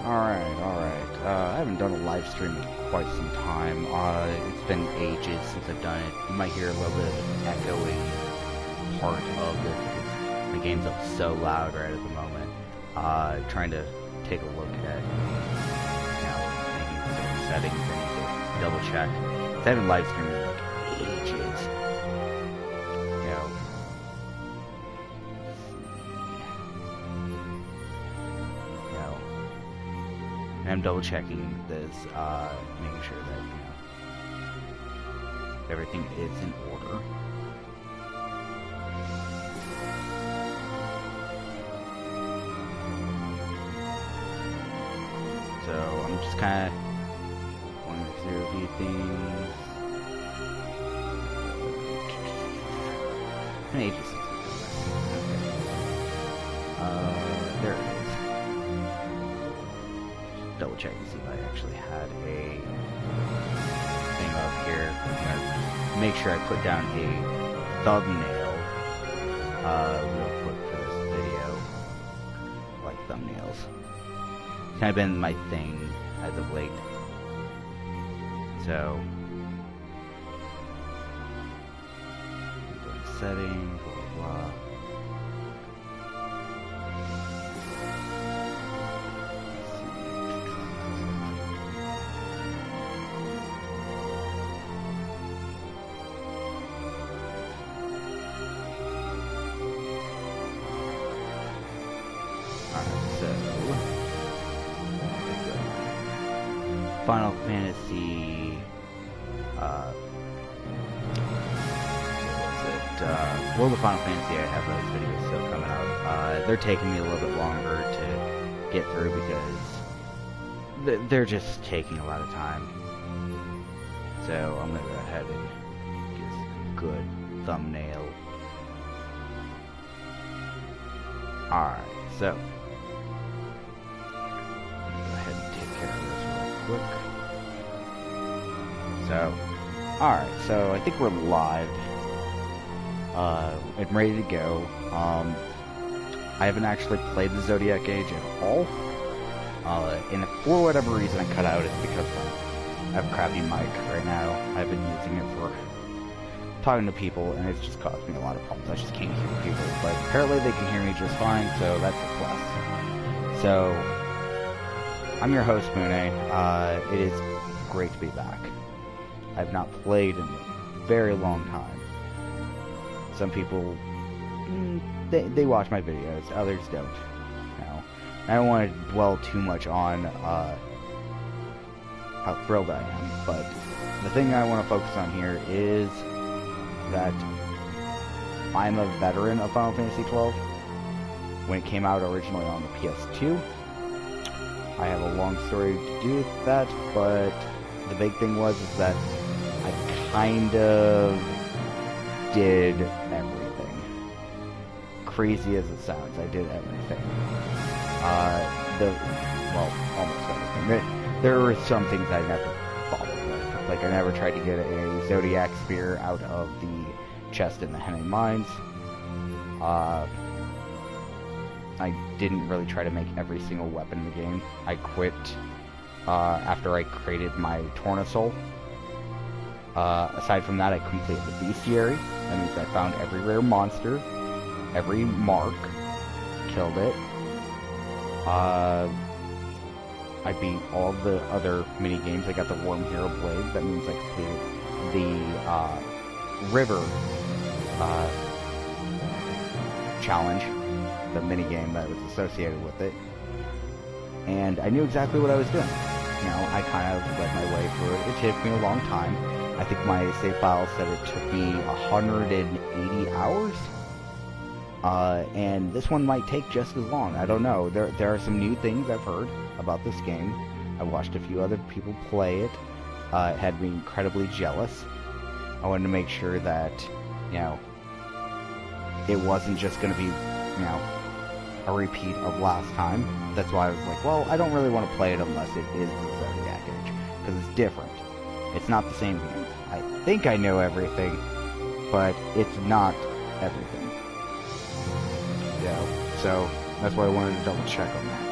Alright. I haven't done a live stream in quite some time. It's been ages since I've done it. You might hear a little bit of an echoing part of it because the game's up so loud right at the moment. Trying to take a look at, maybe certain settings I need to double check. I haven't live streamed in like ages. I'm double checking this, making sure that, everything is in order. So I'm just kind of going through a few things. Ages. There it is. Double check to see if I actually had a thing up here. I'm gonna make sure I put down a thumbnail real quick for this video. I like thumbnails. It's kind of been my thing as of late. So settings, blah blah blah. Final Fantasy, World of Final Fantasy, I have those videos still coming out. They're taking me a little bit longer to get through because they're just taking a lot of time. So I'm going to go ahead and get a good thumbnail. Alright, so quick. So, alright, so I think we're live. And ready to go. I haven't actually played the Zodiac Age at all. And for whatever reason I cut out, it's because I have a crappy mic right now. I've been using it for talking to people, and it's just caused me a lot of problems. I just can't hear people, but apparently they can hear me just fine, so that's a plus. So, I'm your host, Mune. It is great to be back. I've not played in a very long time. Some people, they watch my videos, others don't. I don't want to dwell too much on how thrilled I am, but the thing I want to focus on here is that I'm a veteran of Final Fantasy XII. When it came out originally on the PS2, I have a long story to do with that, but the big thing was that I kind of did everything. Crazy as it sounds, I did everything. Almost everything. There were some things I never followed with. Like, I never tried to get a Zodiac Spear out of the chest in the Henne Mines. I didn't really try to make every single weapon in the game. I quit after I created my Tornasoul. Aside from that, I completed the Bestiary. That means I found every rare monster, every mark, killed it. I beat all the other mini games. I got the Worm Hero Blade. That means I completed the River challenge, the mini game that was associated with it. And I knew exactly what I was doing. I kind of led my way through it. It took me a long time. I think my save file said it took me 180 hours. And this one might take just as long. I don't know. There are some new things I've heard about this game. I watched a few other people play it. It had me incredibly jealous. I wanted to make sure that, it wasn't just going to be, a repeat of last time. That's why I was like, well, I don't really want to play it unless it is the Zodiac Age, because it's different. It's not the same game. I think I know everything, but it's not everything. So that's why I wanted to double check on that.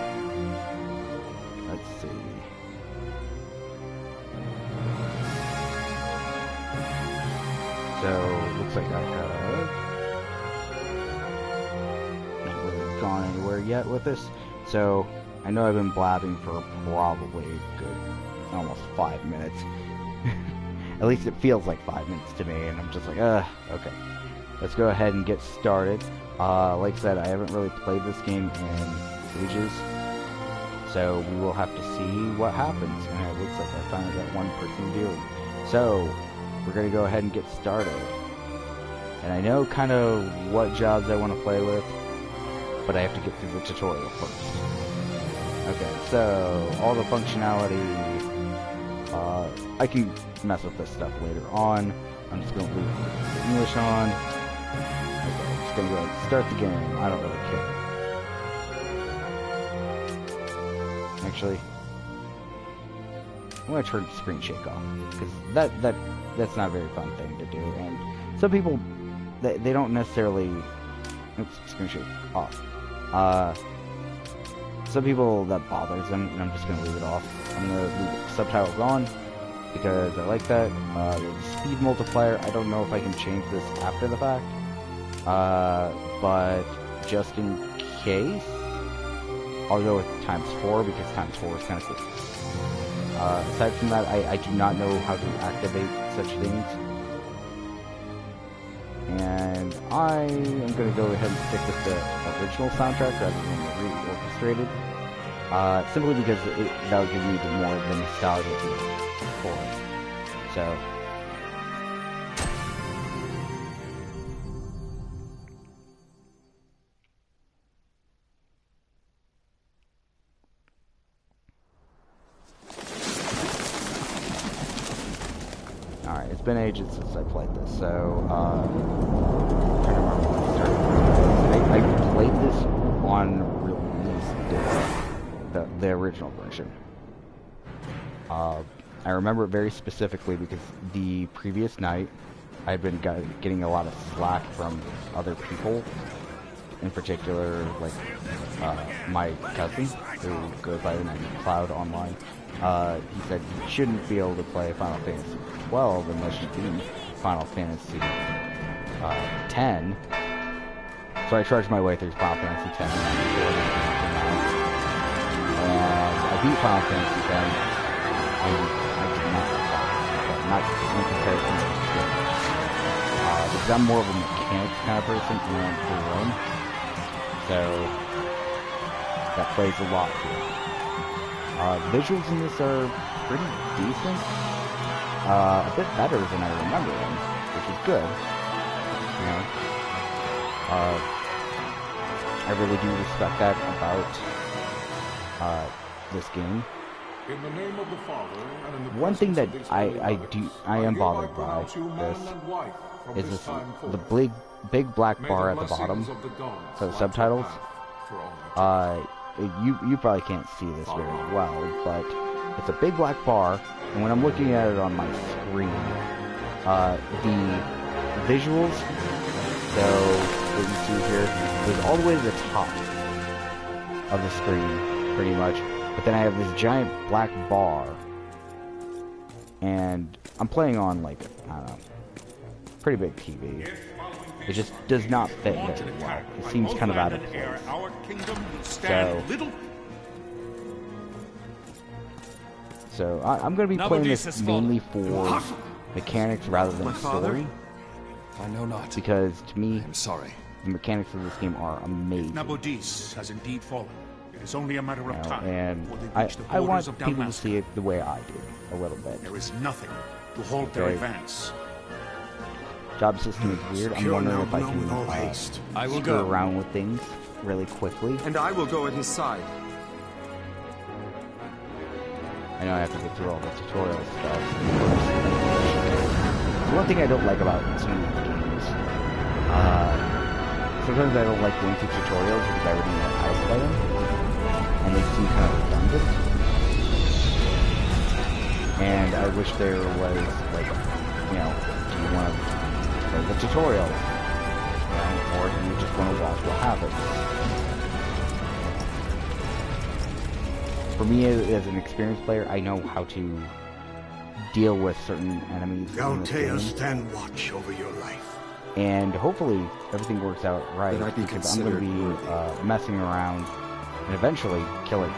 looks like I have not really gone anywhere yet with this. So I know I've been blabbing for probably a good almost 5 minutes. At least it feels like 5 minutes to me, and I'm just like, okay. Let's go ahead and get started. Like I said, I haven't really played this game in ages, so we will have to see what happens. And it looks like I finally got one person viewing. So we're going to go ahead and get started. And I know kind of what jobs I want to play with, but I have to get through the tutorial first. Okay, so all the functionality, I can mess with this stuff later on. I'm just going to leave English on. Okay, I'm just going to go ahead and start the game. I don't really care. Actually, I'm going to turn screen shake off, because that's not a very fun thing to do. And some people, they don't necessarily... Oops, screen shake off. Some people, that bothers them, and I'm just going to leave it off. I'm going to leave the subtitles on, because I like that. The speed multiplier, I don't know if I can change this after the fact. But just in case, I'll go with ×4, because ×4 is kind of cool. Aside from that, I do not know how to activate such things. And I am going to go ahead and stick with the original soundtrack rather than the re-orchestrated. Simply because that would give me more of the nostalgia for it. So... Alright, it's been ages since I played this, so, I'm trying to remember when I started. I played this on release day, the original version. I remember it very specifically because the previous night, I had been getting a lot of slack from other people, in particular, like, my cousin, who goes by the name of Cloud online. He said you shouldn't be able to play Final Fantasy XII unless you beat Final Fantasy X. So I trudged my way through Final Fantasy X, and I beat Final Fantasy X, and I did not like that, but not in comparison to the game. Because I'm more of a mechanics kind of person and for one, so that plays a lot here. The visuals in this are pretty decent, a bit better than I remember them, which is good. You know, I really do respect that about this game. In the name of the Father, and in the one thing that I am hereby bothered by pronounce you man this and wife from is this this time the forth. big black May bar the at the bottom blessings of the gods for the light subtitles. your path for all eternity. You probably can't see this very well, but it's a big black bar, and when I'm looking at it on my screen, the visuals, so what you see here, goes all the way to the top of the screen, pretty much. But then I have this giant black bar, and I'm playing on, like, I don't know, pretty big TV. It just does not fit very well. It seems kind of out of place. So I'm going to be playing this mainly for mechanics rather than story. I know not. Because to me, I'm sorry. The mechanics of this game are amazing. Nabodis has indeed fallen. It is only a matter of time. And before they reach the I want borders of people to Dalmasca. see it the way I do, a little bit. There is nothing to halt their Okay. advance. Job system is weird. I'm wondering if I can I will screw go. around with things really quickly. And I will go at his side. I know I have to get through all the tutorial stuff. The one thing I don't like about some of these games, sometimes I don't like going through tutorials because I already know how to play them, and they seem kind of redundant. And I wish there was, like, you know, do you want to play the tutorial? You know, or do you just want to watch what happens? For me, as an experienced player, I know how to deal with certain enemies in this game. stand watch over your life. And hopefully everything works out right, That I be because I'm going to be considered messing around and eventually killing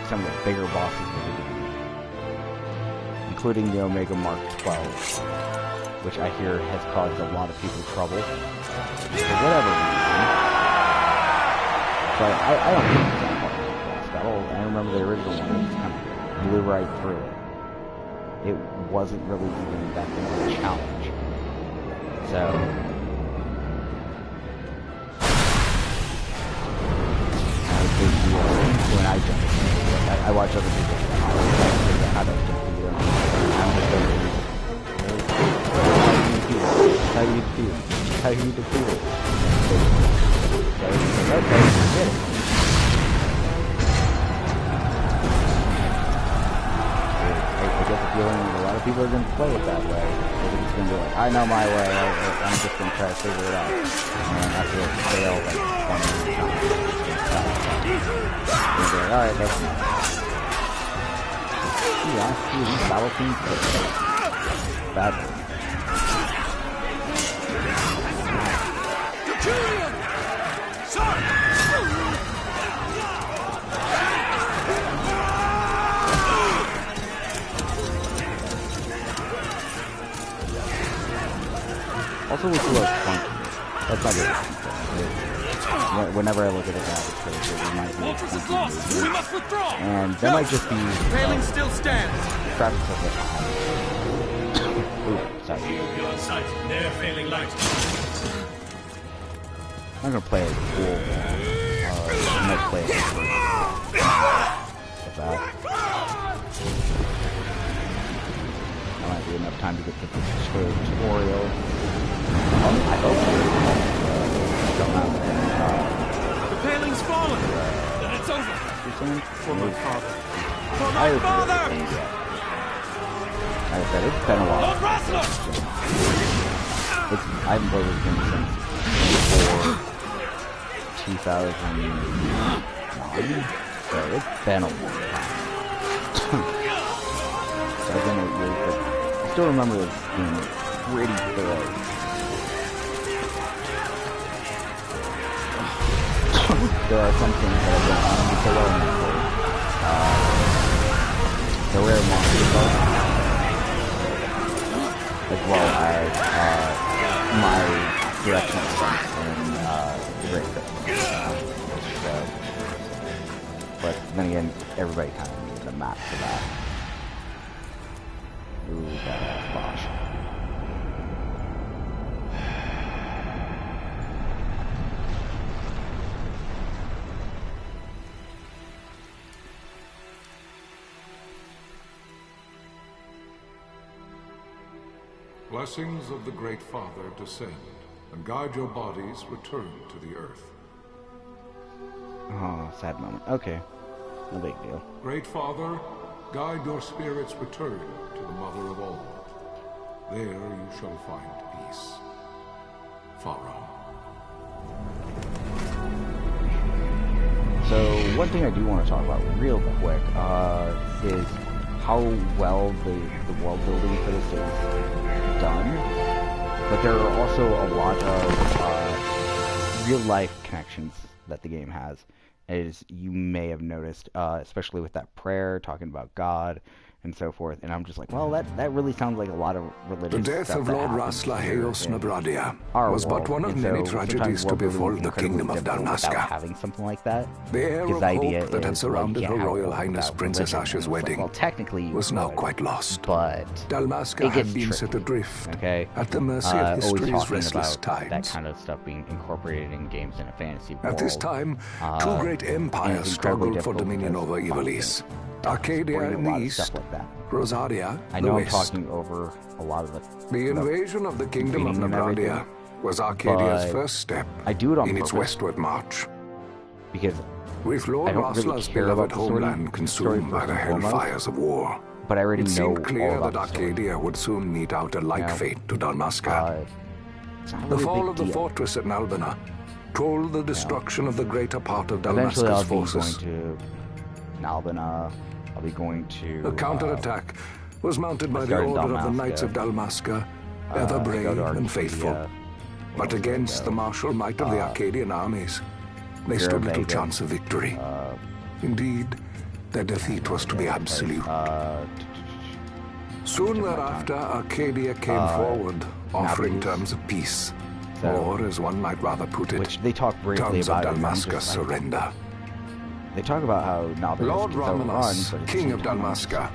some of the bigger bosses of the game, including the Omega Mark 12, which I hear has caused a lot of people trouble for whatever reason. But I don't think it's that hard of a boss battle. I remember the original one, it just kind of blew right through it. It wasn't really even that big of a challenge. So, when I jump, I watch other people figure out how to jump through them. I'm just going to how you do it. How you defeat it. So, okay, get it. I get the feeling that a lot of people are going to play it that way. They're just going to be like, I know my way, I'm just going to try to figure it out. And after it fails like 20 times, and be like, alright, that's enough. To be honest, these battle teams are bad. Also, with the funky. That's not good. Whenever I look at the graphics, it reminds me of funky. We must withdraw. And that might just be Railing still stands. graphics of the time. Ooh, sorry. You're on sight. They're failing light. I'm gonna play it cool. I might play it first. Like that. That might be enough time to get the tutorial. I hope come out there. The paling's fallen. Then it's over. For my father. For my father! Like I said, it's been a while. Lord Rosler! I haven't played this game since before 2009, so it's been a long time. So I've been 8 years, but I still remember this game pretty thorough. There are some things that I've done below the rare monster boat, as well as my directional sense in the Great Fist. So, but then again, everybody kind of needs a map for that. Ooh, badass Bosch. Blessings of the Great Father descend, and guide your bodies return to the earth. Oh, sad moment. Okay. No big deal. Great Father, guide your spirits return to the Mother of all. There you shall find peace. Pharaoh. So, one thing I do want to talk about real quick is how well the world building for this is done. But there are also a lot of real life connections that the game has, as you may have noticed, especially with that prayer talking about God and so forth. And I'm just like, well, that really sounds like a lot of religious The death stuff of that Lord happens Rasla here Heos in Nabradia our was world. but one of And many so tragedies to sometimes world befall building the is incredibly kingdom of difficult without Dalmasca. having something like that. The air His of idea hope that had is, surrounded well, Her you can't have Royal war Highness without Princess religion. Asha's And it's like, wedding well, technically you was now could, quite lost. but Dalmasca it had gets been tricky, set adrift, okay? at the mercy of Always history's talking restless about that tides. kind of stuff being incorporated in games in a fantasy world. At this time, two great and empires it's incredibly struggled for difficult dominion because over of Ivalice. conflict. Arcadia Supporting in a the lot of east, stuff like that. Rosaria I the know I'm west. talking over a lot of The invasion of the kingdom of reading and Nabradia everything, was Arcadia's but first step I do it on in its purpose westward march. because With I Lord don't really Rasla's care beloved about the story homeland consumed by first the and foremost, hellfires of war, but I already it know seemed all clear about that the story. Arcadia would soon mete out a like Yeah. fate to Dalmasca. It's not The really a fall big of the deal. fortress at Nalbina told the destruction of the greater part of Eventually, I'll Dalmasca's be forces. going to Nalbina. I'll be going to A counterattack was mounted by the started order of the Dalmasca. Knights of Dalmasca, go ever to brave Arcadia, and faithful. But against the martial might of the Arcadian armies, they stood little chance of victory. Indeed, their defeat was to be absolute. Soon thereafter, Arcadia came forward, offering terms of peace. Or, as one might rather put it, which they talk briefly terms of about Dalmasca's surrender. They talk about how Nablus Lord gets overrun, Romanus, but King of Dalmasca,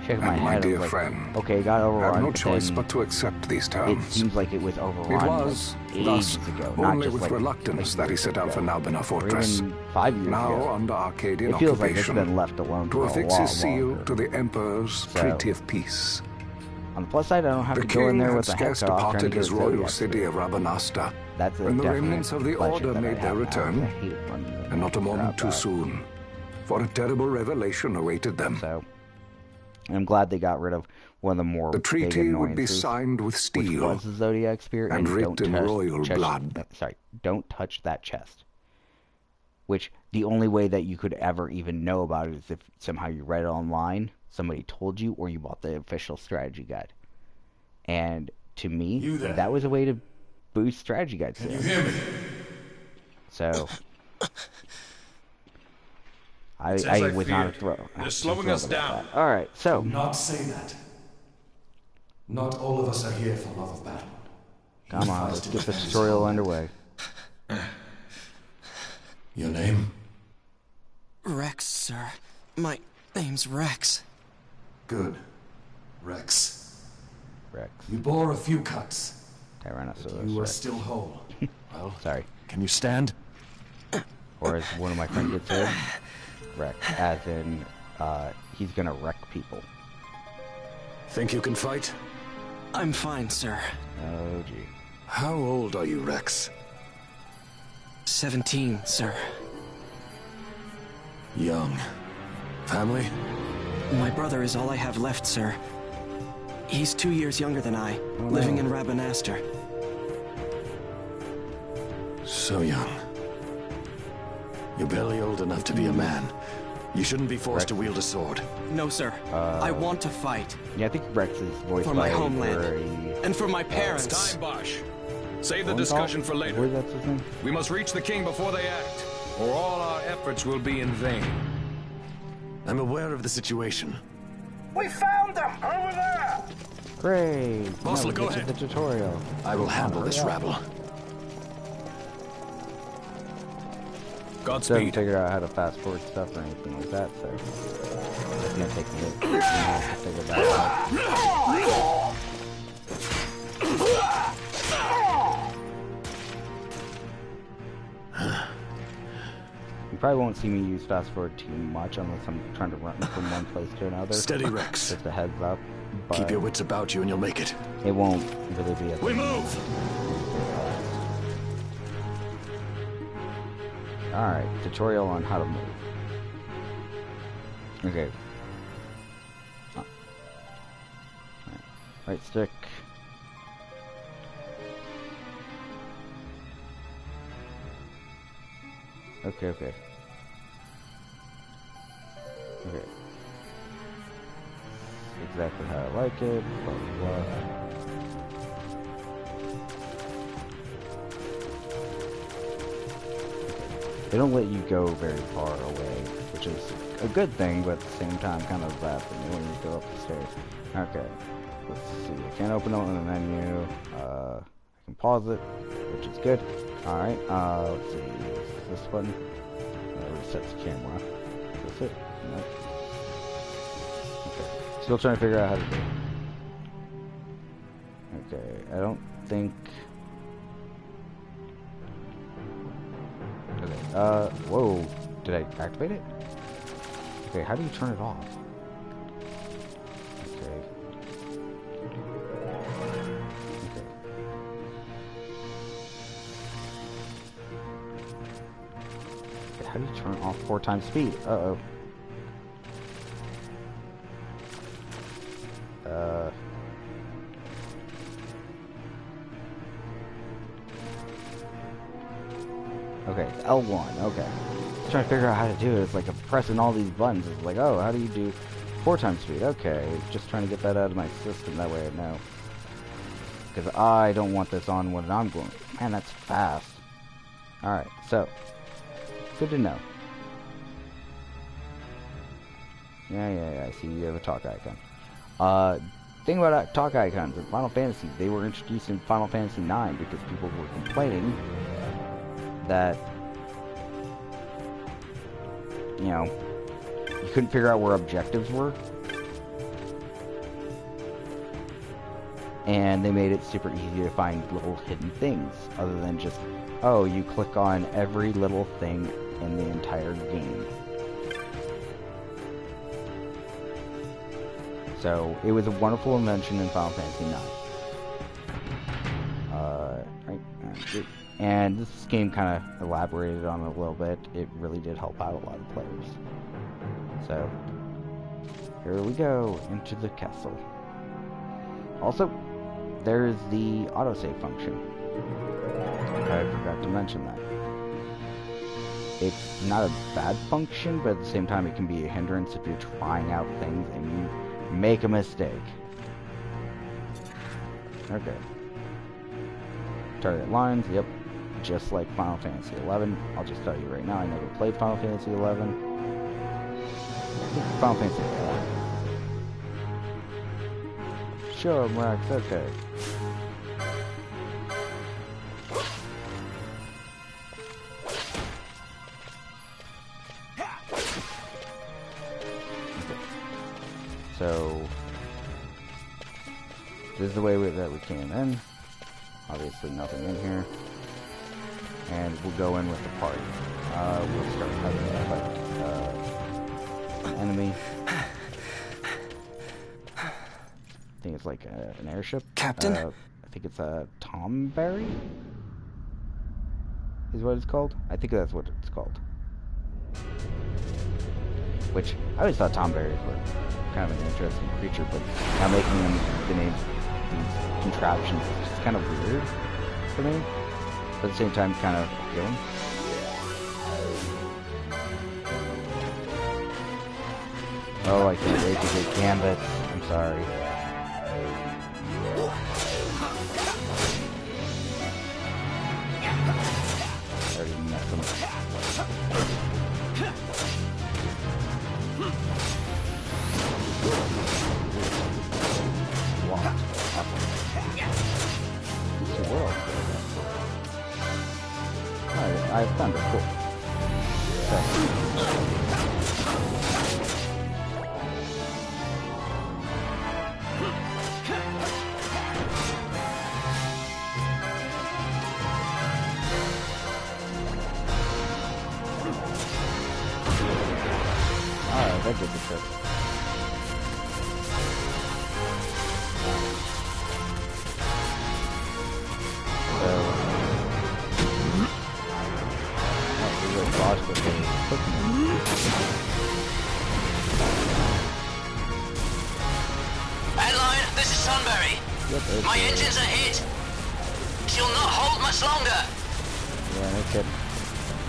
shake my and my head, dear like, friend, okay, it got overrun, have no but choice then but to accept these it terms. seems like it was overrun. It was, like, thus, ages ago, not only just with like reluctance that he set out for Nalbina or Fortress. even 5 years Now ago. under Arcadian It feels like it's occupation, been left alone to for a affix lot his seal longer. to the Emperor's Treaty of Peace. On the plus side, I don't have The to go in king there had with a head scarce cut off trying to departed get his a royal Zodiac city suit. of Rabanasta, That's a when the definite remnants of the pleasure Order that I made have their now. I return, hate running the and not a moment too crap out. soon, for a terrible revelation awaited them. So, I'm glad they got rid of one of the more The big treaty would be annoyances, signed with which steel, was the Zodiac Spear, and don't writ in touch royal blood. Don't touch that chest. Which, the only way that you could ever even know about it is if somehow you read it online, somebody told you, or you bought the official strategy guide. And to me, that was a way to boost strategy guide sales. You hear me? So, I It's as I was not feared. They're slowing us down. Alright, so, Not say that. Not all of us are here for love of battle. come on, let's get the tutorial underway. Your name? Rex, sir. My name's Rex. Good. Rex. Rex. You bore a few cuts. Tyrannosaurus You are Rex. still whole. Well, Sorry. can you stand? Or as one of my friends would say, Rex. As in, he's gonna wreck people. Think you can fight? I'm fine, sir. Oh, gee. How old are you, Rex? 17, sir. Young. Family? My brother is all I have left, sir. He's 2 years younger than I, living in Rabanastre. So young. You're barely old enough to be a man. You shouldn't be forced to wield a sword. No, sir. I want to fight. Yeah, I think Rex is voiced For by my homeland. a... And for my parents. It's time, Bosch. Save the Phone discussion call? for later. Where that's his name? We must reach the king before they act, or all our efforts will be in vain. I'm aware of the situation. We found them! Over there! Great! Boss, Now we go get to ahead. the tutorial. I will handle this rabble. Doesn't Godspeed. figure out how to fast forward stuff or anything like that, so it's gonna take me a minute to figure that out. You probably won't see me use fast forward too much unless I'm trying to run from one place to another. Steady, Rex. Just a heads up. But Keep your wits about you and you'll make it. it won't really be a We thing. move! Alright, tutorial on how to move. Okay. Oh. Right stick. Okay. Okay. Exactly how I like it. Blah, blah, blah. They don't let you go very far away, which is a good thing, but at the same time kind of bad for me when you go up the stairs. Okay, let's see. I can't open it in the menu. I can pause it, which is good. Alright, let's see. Is this button? Resets the camera. Is this it? Nope. Okay. Still trying to figure out how to do it. Okay, I don't think... Okay, whoa. Did I activate it? Okay, how do you turn it off? Okay. Okay. Okay, how do you turn off 4 times speed? Uh-oh. Okay, it's L1, okay. I'm trying to figure out how to do it. It's like I'm pressing all these buttons. It's like, oh, how do you do 4 times speed? Okay, just trying to get that out of my system, that way I know. Because I don't want this on when I'm going. Man, that's fast. Alright, so. Good to know. Yeah, I see you have a talk icon. Thing about talk icons in Final Fantasy, they were introduced in Final Fantasy IX because people were complaining that, you know, you couldn't figure out where objectives were. And they made it super easy to find little hidden things, other than just, oh, you click on every little thing in the entire game. So, it was a wonderful invention in Final Fantasy IX. Right. And this game kind of elaborated on it a little bit. It really did help out a lot of players. So, here we go, into the castle. Also, there's the autosave function. I forgot to mention that. It's not a bad function, but at the same time it can be a hindrance if you're trying out things and you make a mistake. Okay. Target lines, yep. Just like Final Fantasy XI. I'll just tell you right now, I never played Final Fantasy XI. Final Fantasy XI. Sure, Max, okay. So, this is the way that we came in. Obviously nothing in here. And we'll go in with the party. We'll start fighting an enemy. I think it's like an airship. Captain? I think it's a Tomberry? Is what it's called? I think that's what it's called. Which, I always thought Tomberries were kind of an interesting creature, but now making them the names these contraptions is just kind of weird for me. But at the same time, kind of appealing. Oh, I can't wait to get gambits. I'm sorry. Already messed them up. I have thunder, cool. Alright, that did the trick. Adeline, this is Sunbury. Yep, my engines are hit. She'll not hold much longer. Yeah, no kidding.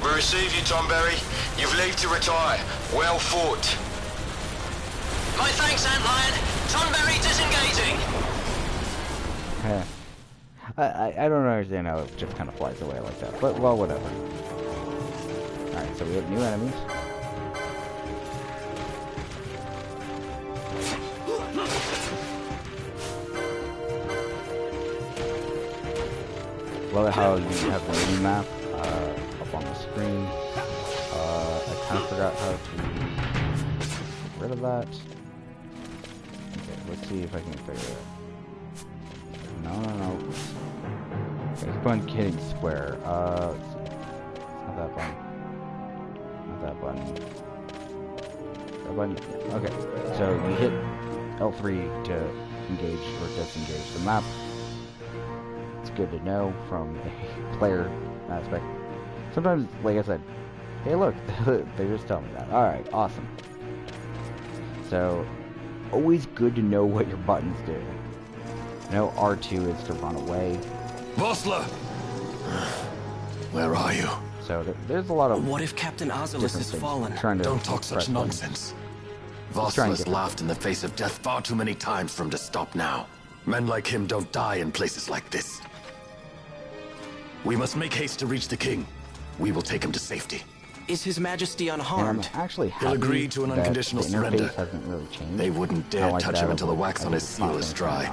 We receive you, Tomberry. You've leave to retire. Well fought. My thanks, Antlion. Sunbury disengaging. I don't understand how it just kind of flies away like that, but well, whatever. Alright, so we have new enemies. Love how you have the mini map up on the screen. I kind of forgot how to get rid of that. Okay, let's see if I can figure it out. No. Okay, keep on hitting square. Let's see. Not that button. Not that button. That button. Okay, so you hit L3 to engage or disengage the map. It's good to know from a player aspect. Sometimes, like I said, hey look, they just tell me that. Alright, awesome. So, always good to know what your buttons do. I know R2 is to run away. Vossler! Where are you? So there's a lot of... What if Captain Ozilus has fallen? Don't talk such nonsense. Vossler's laughed in the face of death far too many times for him to stop now. Men like him don't die in places like this. We must make haste to reach the king. We will take him to safety. Is His Majesty And unharmed? I'm actually happy He'll agree to an that unconditional the surrender. interface hasn't really changed. They wouldn't I dare like touch that him until the of, wax on his seal is dry.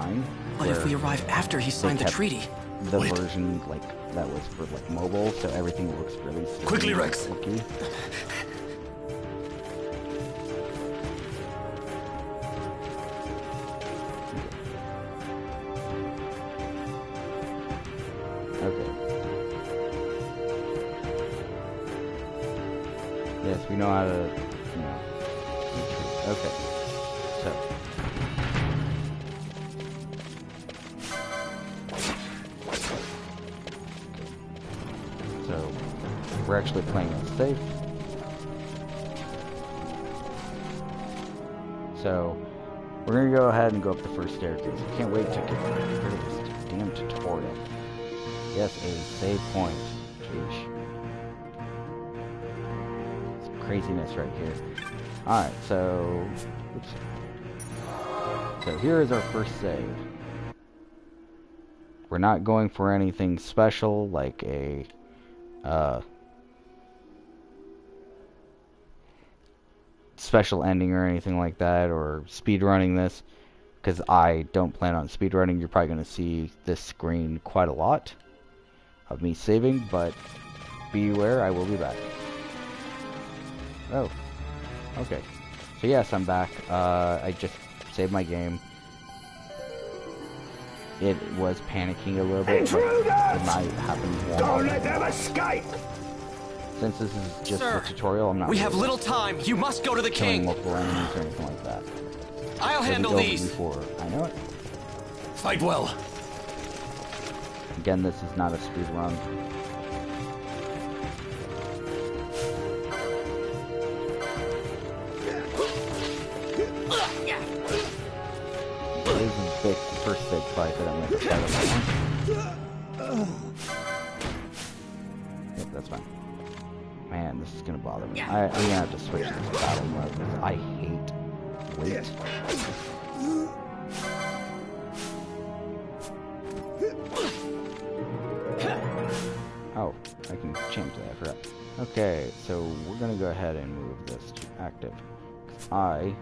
But if we arrive after he signed the kept treaty? the Wait. version like that was for like mobile, so everything looks really Quickly, Rex. looky. Okay. Yes, we know how to, you know, retreat. Okay. So we're actually playing it safe. So we're gonna go ahead and go up the first staircase. I can't wait to get rid of this damn tutorial. Yes, a save point. Sheesh. Some craziness right here. Alright, so oops. So here is our first save. We're not going for anything special like a special ending or anything like that, or speedrunning this, because I don't plan on speedrunning. You're probably going to see this screen quite a lot of me saving, but beware, I will be back. Oh, okay. So yes, I'm back. I just saved my game. It was panicking a little bit. It might happen one. Don't let them escape! Since this is just Sir, a tutorial, I'm not We really have little time. You must go to the killing king. multiple enemies or anything like that. I'll handle Go these. before I know it. Fight well. Again, this is not a speed run. It is the first big fight that I'm going to fight on. Yep, that's fine. Man, this is going to bother me. I'm going to have to switch this battle mode because I hate wait. Oh, I can change that, I forgot. Okay, so we're going to go ahead and move this to active. Alright.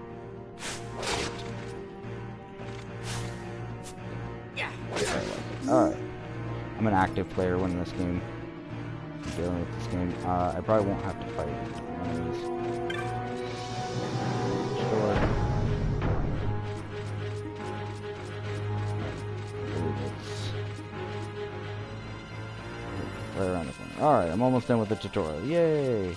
I'm an active player when this game. I'm dealing with this game. I probably won't have to fight enemies. Sure. Right around the corner. Alright, I'm almost done with the tutorial. Yay!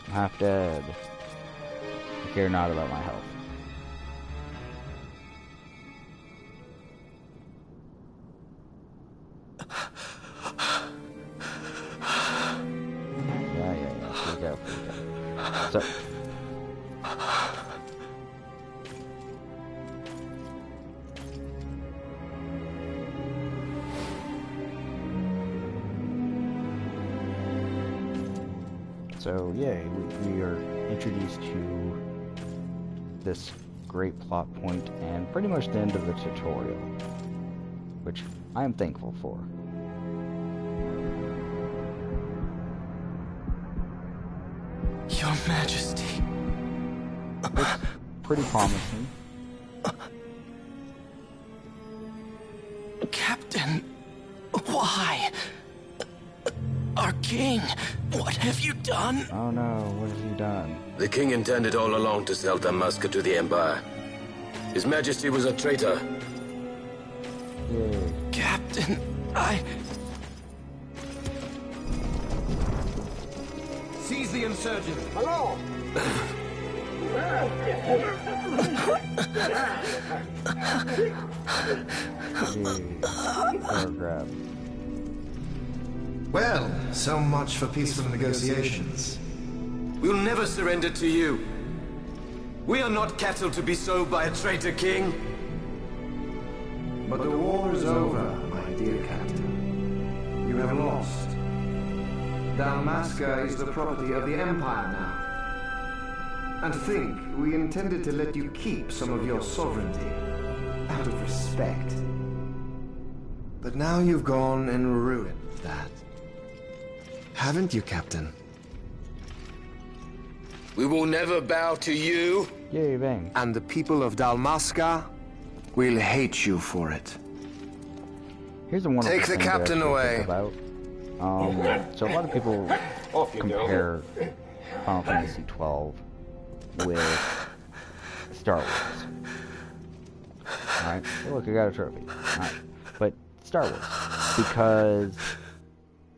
I'm half dead. I care not about my health. Yeah. So. So, yay, we are introduced to this great plot point and pretty much the end of the tutorial, which I am thankful for. Your Majesty. It's pretty promising. Captain, why? Our king, what have you done? Oh no, what have you done? The king intended all along to sell Damascus to the Empire. His Majesty was a traitor. Yay. Captain, Seize the insurgent. Hello! Grab. Well, so much for peaceful negotiations. We'll never surrender to you. We are not cattle to be sold by a traitor king. But the war is over, my dear captain. You have lost. Dalmasca is the property of the Empire now. And to think, we intended to let you keep some of your sovereignty, out of respect. But now you've gone and ruined that. Haven't you, Captain? We will never bow to you. Yay, bang. And the people of Dalmasca will hate you for it. Here's a wonderful Take the thing to captain actually away. think about. So a lot of people compare Final Fantasy XII with Star Wars. Alright, look, I got a trophy. Alright, but Star Wars, because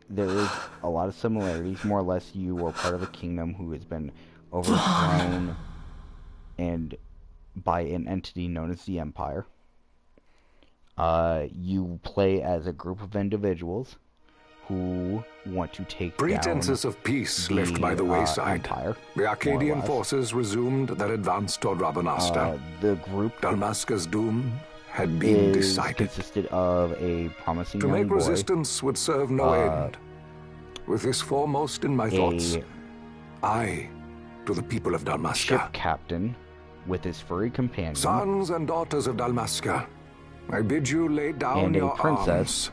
there is a lot of similarities. More or less, you are part of a kingdom who has been overthrown and by an entity known as the Empire. You play as a group of individuals who want to take Pretenses down of peace the, left by the wayside. Empire, The Arcadian forces resumed their advance toward Rabanastre. The group Dalmasca's doom had been decided. Consisted of a promising To young make boy, resistance would serve no end. With this foremost in my thoughts, I, to the people of ship Dalmasca, captain with his furry companion, sons and daughters of Dalmasca, I bid you lay down and a your princess arms,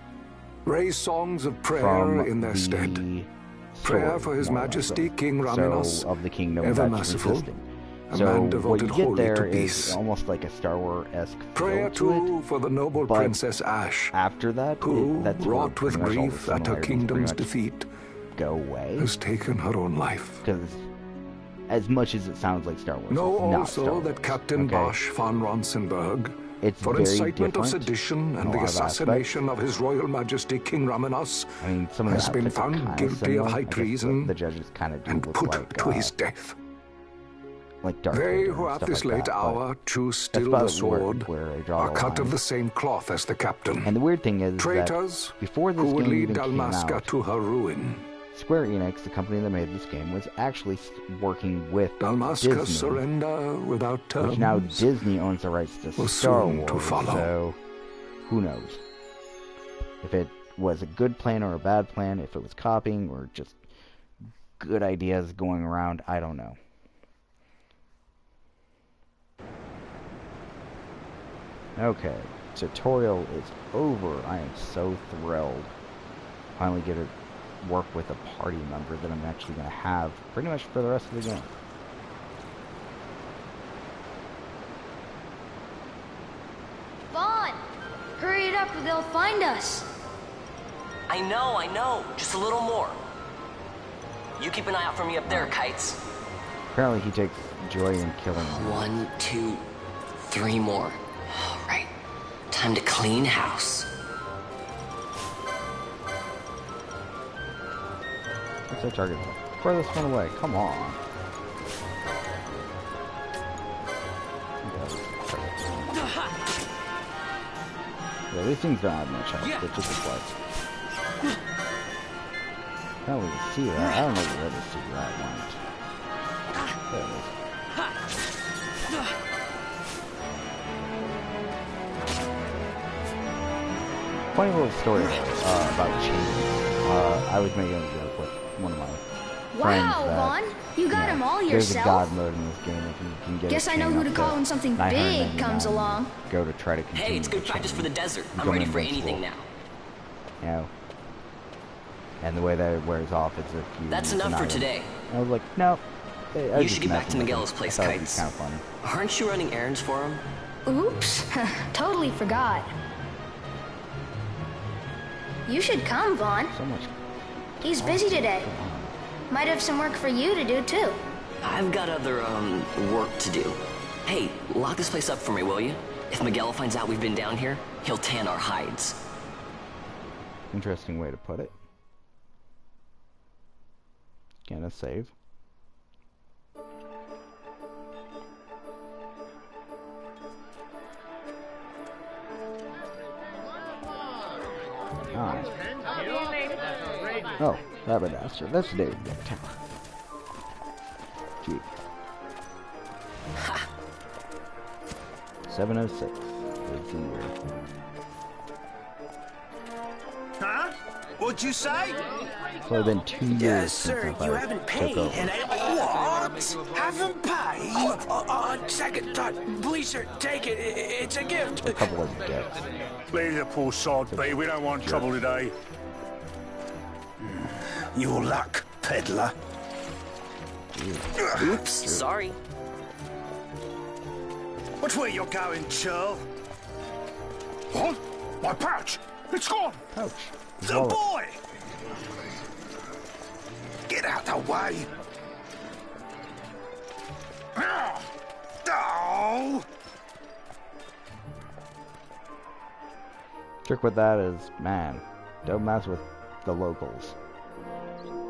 raise songs of prayer from in their the stead. Prayer for His more or less, Majesty King Raminos, so, of the kingdom ever that's merciful, resisting. a So man what devoted you get wholly there to is peace. almost like a Star Wars-esque Prayer feel to too it. for the noble but Princess Ash, After that, who, that's where wrought with pretty much all the grief at her similarities pretty kingdom's much defeat, go away. has taken her own life. Because as much as it sounds like Star Wars, Know it's not also Star Wars, that Captain okay? Bosch von Ronsenberg, It's for very incitement of different sedition in a and the lot of assassination of His Royal Majesty King Raminos, I mean, some of the has been outfits are found kinda guilty similar. of high I guess treason the judges kind of do and look put like, to his death. like Darth They Vader who and at stuff this like late that, hour choose that's still about the sword where I draw are the cut line. of the same cloth as the captain. And the weird thing is Traitors that before this who would game lead even came Dalmasca out, to her ruin. Square Enix, the company that made this game, was actually working with Dalmasca's Disney, surrender without terms. which now Disney owns the rights to was Star soon Wars, to follow. so who knows? If it was a good plan or a bad plan, if it was copying or just good ideas going around, I don't know. Okay, tutorial is over. I am so thrilled. Finally get to work with a party member that I'm actually going to have pretty much for the rest of the game. Vaughn! Hurry it up or they'll find us! I know. Just a little more. You keep an eye out for me up there, Kites. Apparently he takes joy in killing them. 1, 2, 3 more. All right. Time to clean house. What's that target? Furthest one away. Come on. Yeah, these things don't have much health. They're just a flex. I don't even see that. I don't know where the see that went. There it is. Funny little story about chains. I was making a joke with one of my friends Wow, that, Vaughn! You got them all there's yourself? a god mode in this game if you can get Guess a I know chain who to up call when something big comes along. Go to try to continue Hey, it's good the practice chain. for the desert. I'm Become ready for invincible. anything now. You know? And the way that it wears off is if you... That's enough deny for it. today. I was like, no. You should get back to Miguel's place, I thought it'd be Kites. kind of funny. Aren't you running errands for him? Oops. Totally forgot. You should come, Vaughn. So much. He's busy today. Might have some work for you to do, too. I've got other, work to do. Hey, lock this place up for me, will you? If Miguel finds out we've been down here, he'll tan our hides. Interesting way to put it. Gonna save. Ah. Oh, Rabbit-Aster. That's the day we get town. Gee. 706 is the year. Huh? What'd you say? It's only been 2 years Yes, since sir. I You haven't paid. took over. And what? Haven't paid? Second thought. Please, sir, take it. It's a gift. A couple of gifts. Leave the poor sod be. We don't want trouble today. Your luck, peddler. Oops, sorry. Which way you're going, churl? What? My pouch! It's gone! Ouch. The boy! Get out the way! Oh! Trick with that is, man, don't mess with the locals.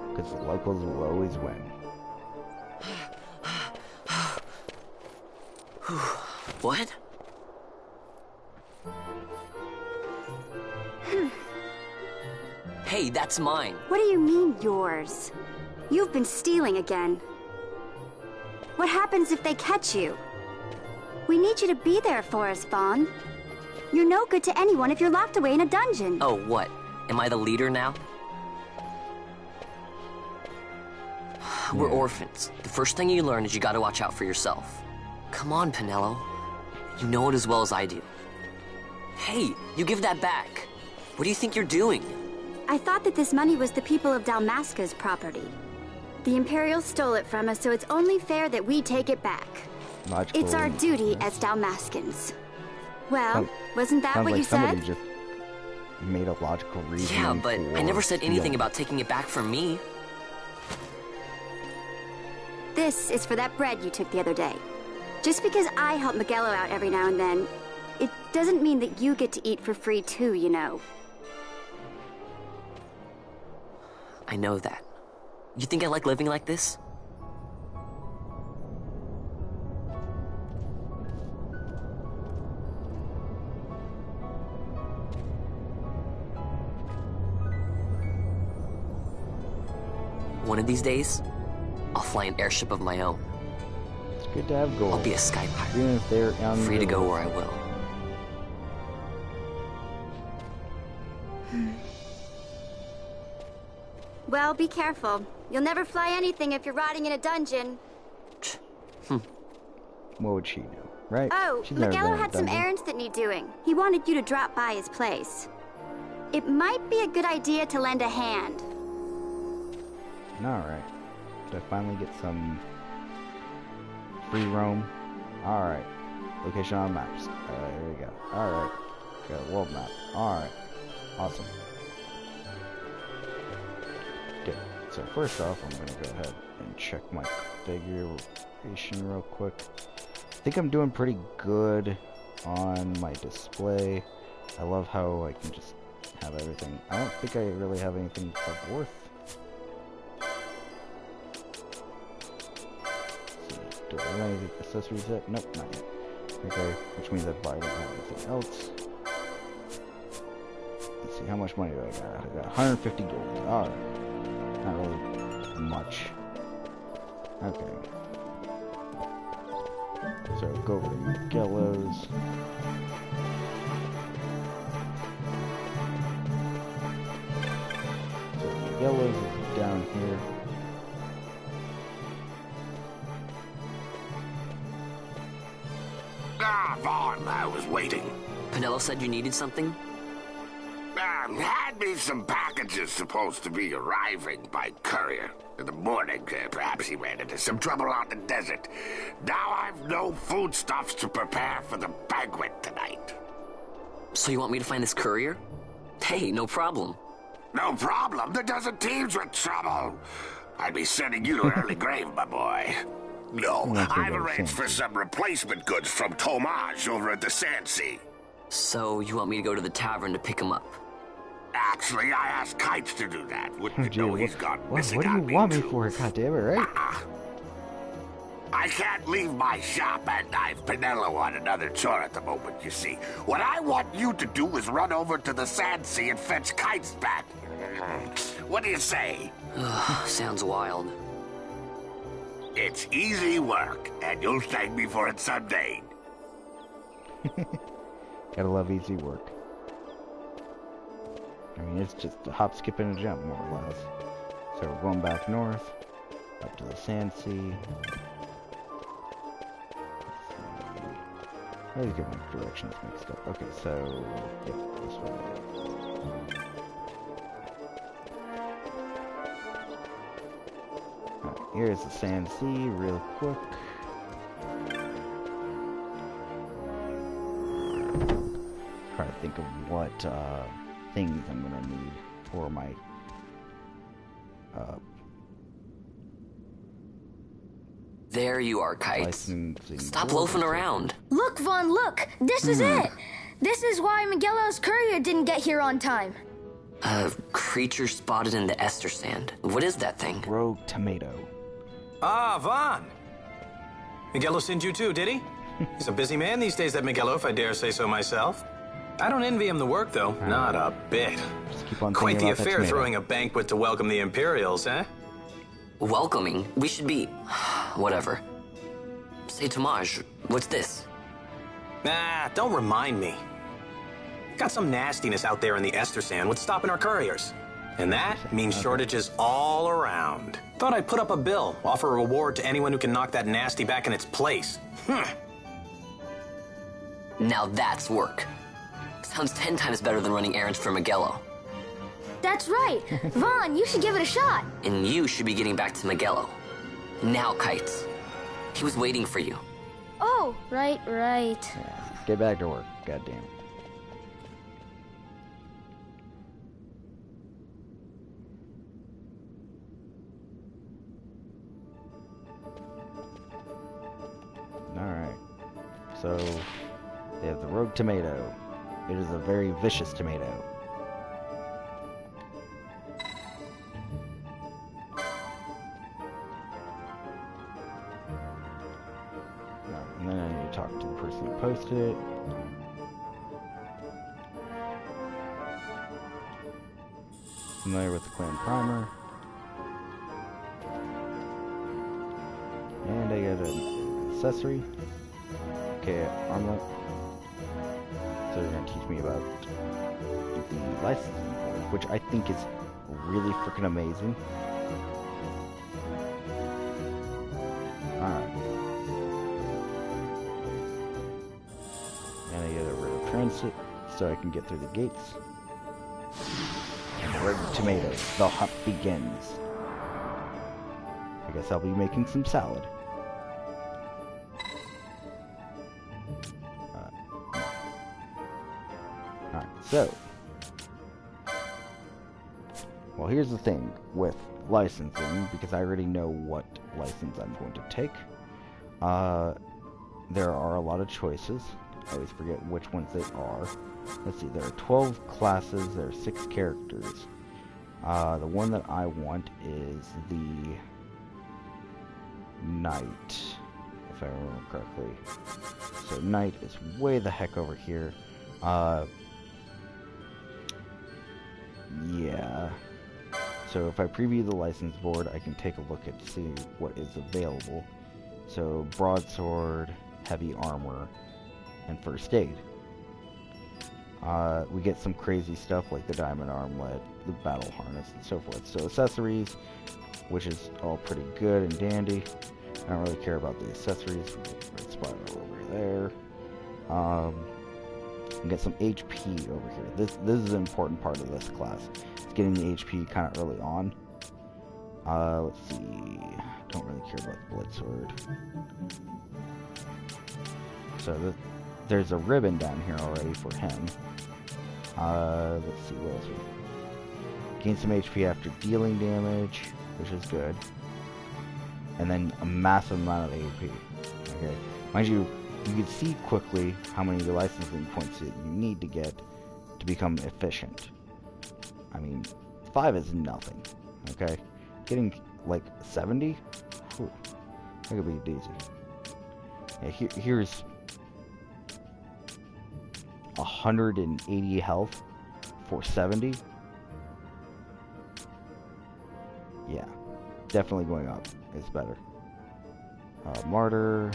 Because the locals will always win. What? Hey, that's mine. What do you mean, yours? You've been stealing again. What happens if they catch you? We need you to be there for us, Vaughn. You're no good to anyone if you're locked away in a dungeon. Oh, what? Am I the leader now? We're orphans. The first thing you learn is you gotta watch out for yourself. Come on, Pinello. You know it as well as I do. Hey, you give that back. What do you think you're doing? I thought that this money was the people of Dalmasca's property. The Imperials stole it from us, so it's only fair that we take it back. Logical. It's our duty as Dalmascans. Well, wasn't that what like you said? Just made a logical reason. Yeah, but I never said anything about taking it back from me. This is for that bread you took the other day. Just because I help Miguelo out every now and then, it doesn't mean that you get to eat for free too, you know. I know that. You think I like living like this? One of these days, I'll fly an airship of my own. It's good to have goals. I'll be a sky pirate. Even if they're free to go where I will. Well, be careful. You'll never fly anything if you're rotting in a dungeon. What would she know, right? Oh, She's never been in Miguelo a had some dungeon. errands that need doing. He wanted you to drop by his place. It might be a good idea to lend a hand. Alright. Did I finally get some free roam? Alright. Location on maps. There we go. Alright. Got a world map. Alright. Awesome. Okay. So first off, I'm gonna go ahead and check my configuration real quick. I think I'm doing pretty good on my display. I love how I can just have everything. I don't think I really have anything of worth. Do I have any accessories yet? Nope, not yet. Okay, which means I probably don't have anything else. Let's see, how much money do I got? I got 150 gold. Alright. Not really much. Okay. So go over to Miguelo's. So Miguelo's is down here. Ah, Vaughn, I was waiting. Pinello said you needed something? Had me some packages supposed to be arriving by courier. In the morning, perhaps he ran into some trouble on the desert. Now I've no foodstuffs to prepare for the banquet tonight. So you want me to find this courier? Hey, no problem. No problem. The desert teems with trouble. I'd be sending you to an early grave, my boy. No, I've arranged for some replacement goods from Tomage over at the Sandsea. So you want me to go to the tavern to pick him up? Actually, I asked Kites to do that. Wouldn't you know he's gone missing what do you on me want me too. for? God damn it, right? I can't leave my shop, and I've Pinello on another chore at the moment, you see. What I want you to do is run over to the Sandsea and fetch Kites back. What do you say? Sounds wild. It's easy work, and you'll thank me for it someday. Gotta love easy work. I mean, it's just a hop, skip, and a jump, more or less. So we're going back north, up to the Sand Sea. I always get my directions mixed up. Okay, so, yeah, this way. Alright, here's the Sand Sea, real quick. Try to think of what things I'm gonna need for my There you are, Kites. Stop loafing around. Look, Vaughn, look! This is it! This is why Miguelo's courier didn't get here on time. A creature spotted in the ester sand. What is that thing? Rogue tomato. Ah, Vaughn! Miguelo sent you too, did he? He's a busy man these days, that Miguelo, if I dare say so myself. I don't envy him the work, though. Not a bit. Just keep on Quite the about affair throwing a banquet to welcome the Imperials, eh? Welcoming? We should be... whatever. Say, Tomaj, what's this? Nah, don't remind me. Got some nastiness out there in the ester sand. What's stopping our couriers? And that means shortages all around. Thought I'd put up a bill, offer a reward to anyone who can knock that nasty back in its place. Now that's work. Sounds 10 times better than running errands for Miguelo. That's right! Vaughn, you should give it a shot! And you should be getting back to Miguelo. Now, Kites. He was waiting for you. Oh, right. Yeah, get back to work, goddamn. Alright. So, they have the rogue tomato. It is a very vicious tomato. And then I need to talk to the person who posted it. Familiar with the clan primer. And I got an accessory. Okay, armlet. So they're going to teach me about the licensing board, which I think is really freaking amazing. Alright. And I get a rare transit so I can get through the gates. And red tomatoes. The hunt begins. I guess I'll be making some salad. Alright, so. Well, here's the thing with licensing, because I already know what license I'm going to take. There are a lot of choices. I always forget which ones they are. Let's see, there are 12 classes, there are 6 characters. The one that I want is the Knight, if I remember correctly. So Knight is way the heck over here. Yeah. So if I preview the license board, I can take a look at see what is available. So broadsword, heavy armor, and first aid. We get some crazy stuff like the diamond armlet, the battle harness, and so forth. So accessories, which is all pretty good and dandy. I don't really care about the accessories. Red spiral over there. We get some HP over here. This is an important part of this class. It's getting the HP kind of early on. Let's see. Don't really care about the blood sword. So there's a ribbon down here already for him. Let's see what else we gain some HP after dealing damage, which is good. And then a massive amount of AP. Okay. Mind you, you can see quickly how many licensing points that you need to get to become efficient. I mean, 5 is nothing. Okay? Getting like 70? Whew, that could be a daisy. Yeah, here's 180 health for 70. Yeah, definitely going up is better. Martyr.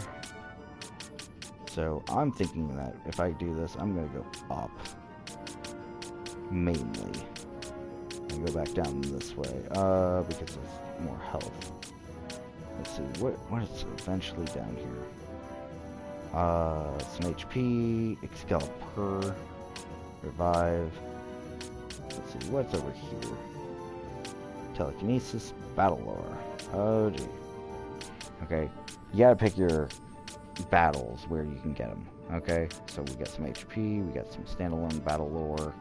So I'm thinking that if I do this, I'm gonna go up mainly. gonna go back down this way, because there's more health. Let's see, what is eventually down here? Some HP, Excalibur, Revive. Let's see, what's over here? Telekinesis, Battle Lore. Oh, gee. Okay, you gotta pick your battles where you can get them. Okay, so we got some HP, we got some standalone battle lore,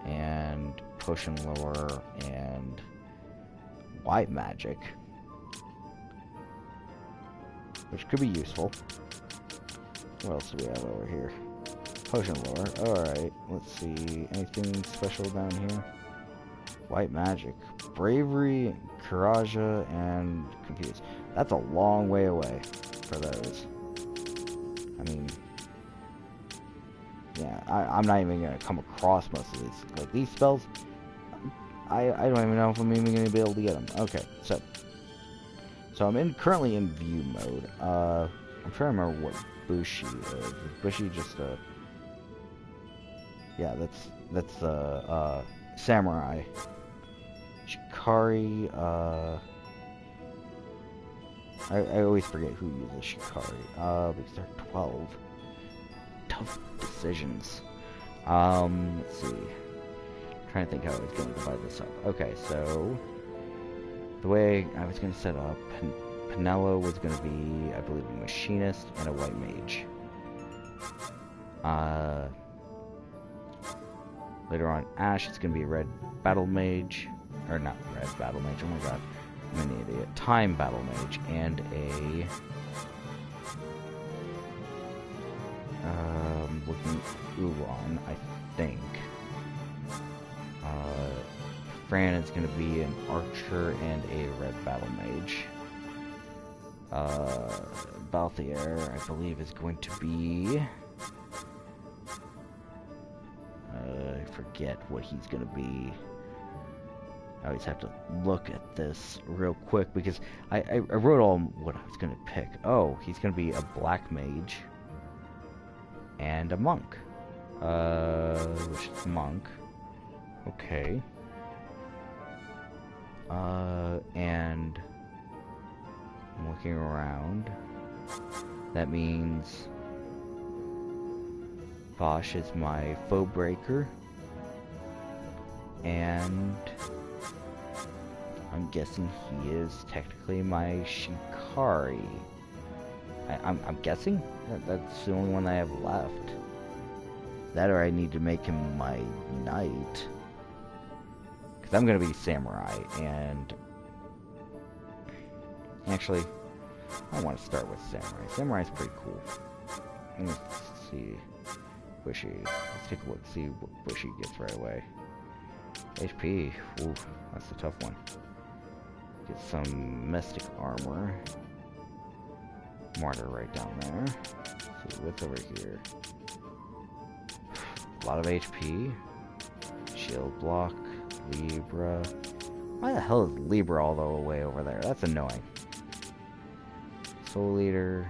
and potion lore, and white magic, which could be useful. What else do we have over here? Potion lore. Alright, let's see. Anything special down here? White magic. Bravery, courage, and confuse. That's a long way away for those. I mean, yeah, I'm not even going to come across most of these. Like, these spells, I don't even know if I'm even going to be able to get them. Okay, so I'm currently in view mode. I'm trying to remember what Bushi is. Is Bushi just a... Yeah, that's Samurai. Shikari, I always forget who uses Shikari, because there are 12. Tough decisions. Let's see. I'm trying to think how I was going to divide this up. Okay, so the way I was going to set up, Penelo was going to be, I believe, a machinist and a white mage. Later on, Ash is going to be a red battle mage. Or not red battle mage, oh my god. I'm an idiot. Time battle mage and a... looking Uron, I think. Fran is going to be an archer and a red battle mage. Balthier, I believe, is going to be... I forget what he's going to be. I always have to look at this real quick because I wrote all what I was going to pick. Oh, he's going to be a black mage and a monk. Which is monk. Okay. And I'm looking around. That means Bosch is my foe breaker. And I'm guessing he is technically my Shikari. I'm guessing? That's the only one I have left. That or I need to make him my knight. Because I'm going to be samurai, and... Actually, I want to start with samurai. Samurai's pretty cool. Let's see. Bushy. Let's take a look, see what Bushy gets right away. HP. Ooh, that's a tough one. Get some mystic armor. Martyr right down there. Let's see what's over here. A lot of HP. Shield block. Libra. Why the hell is Libra all the way over there? That's annoying. Soul Eater.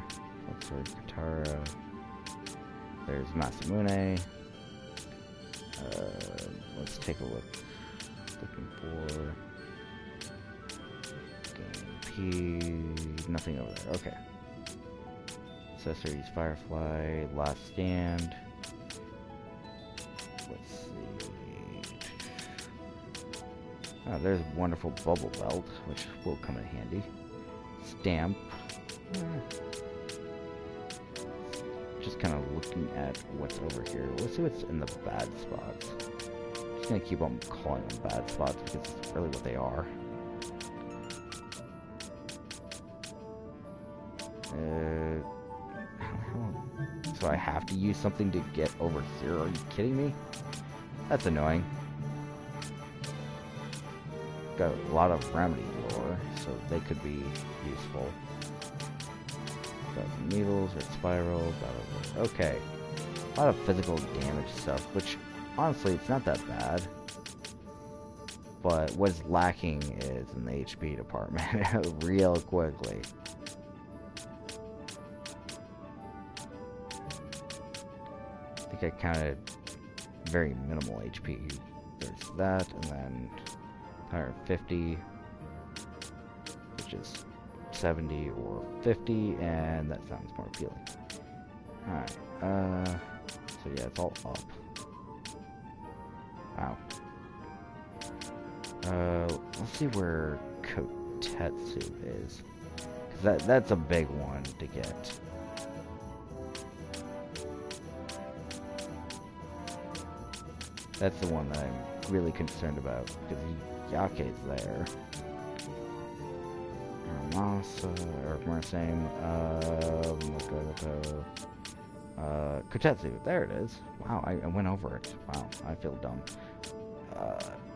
Sword Katara. There's Masamune. Let's take a look. Looking for Game P. Nothing over there. Okay. Accessories, Firefly, Last Stand. Let's see. Oh, there's a wonderful bubble belt, which will come in handy. Stamp. Just kind of looking at what's over here. Let's see what's in the bad spots. Just gonna keep on calling them bad spots because it's really what they are. So I have to use something to get over here. Are you kidding me? That's annoying. Got a lot of remedy lore, so they could be useful. Got some needles, red spiral, blah, blah, blah. Okay. A lot of physical damage stuff, which honestly it's not that bad. But what's lacking is in the HP department real quickly. I think I counted very minimal HP. There's that, and then 150, which is 70 or 50, and that sounds more appealing. Alright, so yeah, it's all up. Wow. Let's see where Kotetsu is. 'Cause that's a big one to get. That's the one that I'm really concerned about, because Yake's there. Or Mursame, Kotetsu, there it is. Wow, I went over it. Wow, I feel dumb.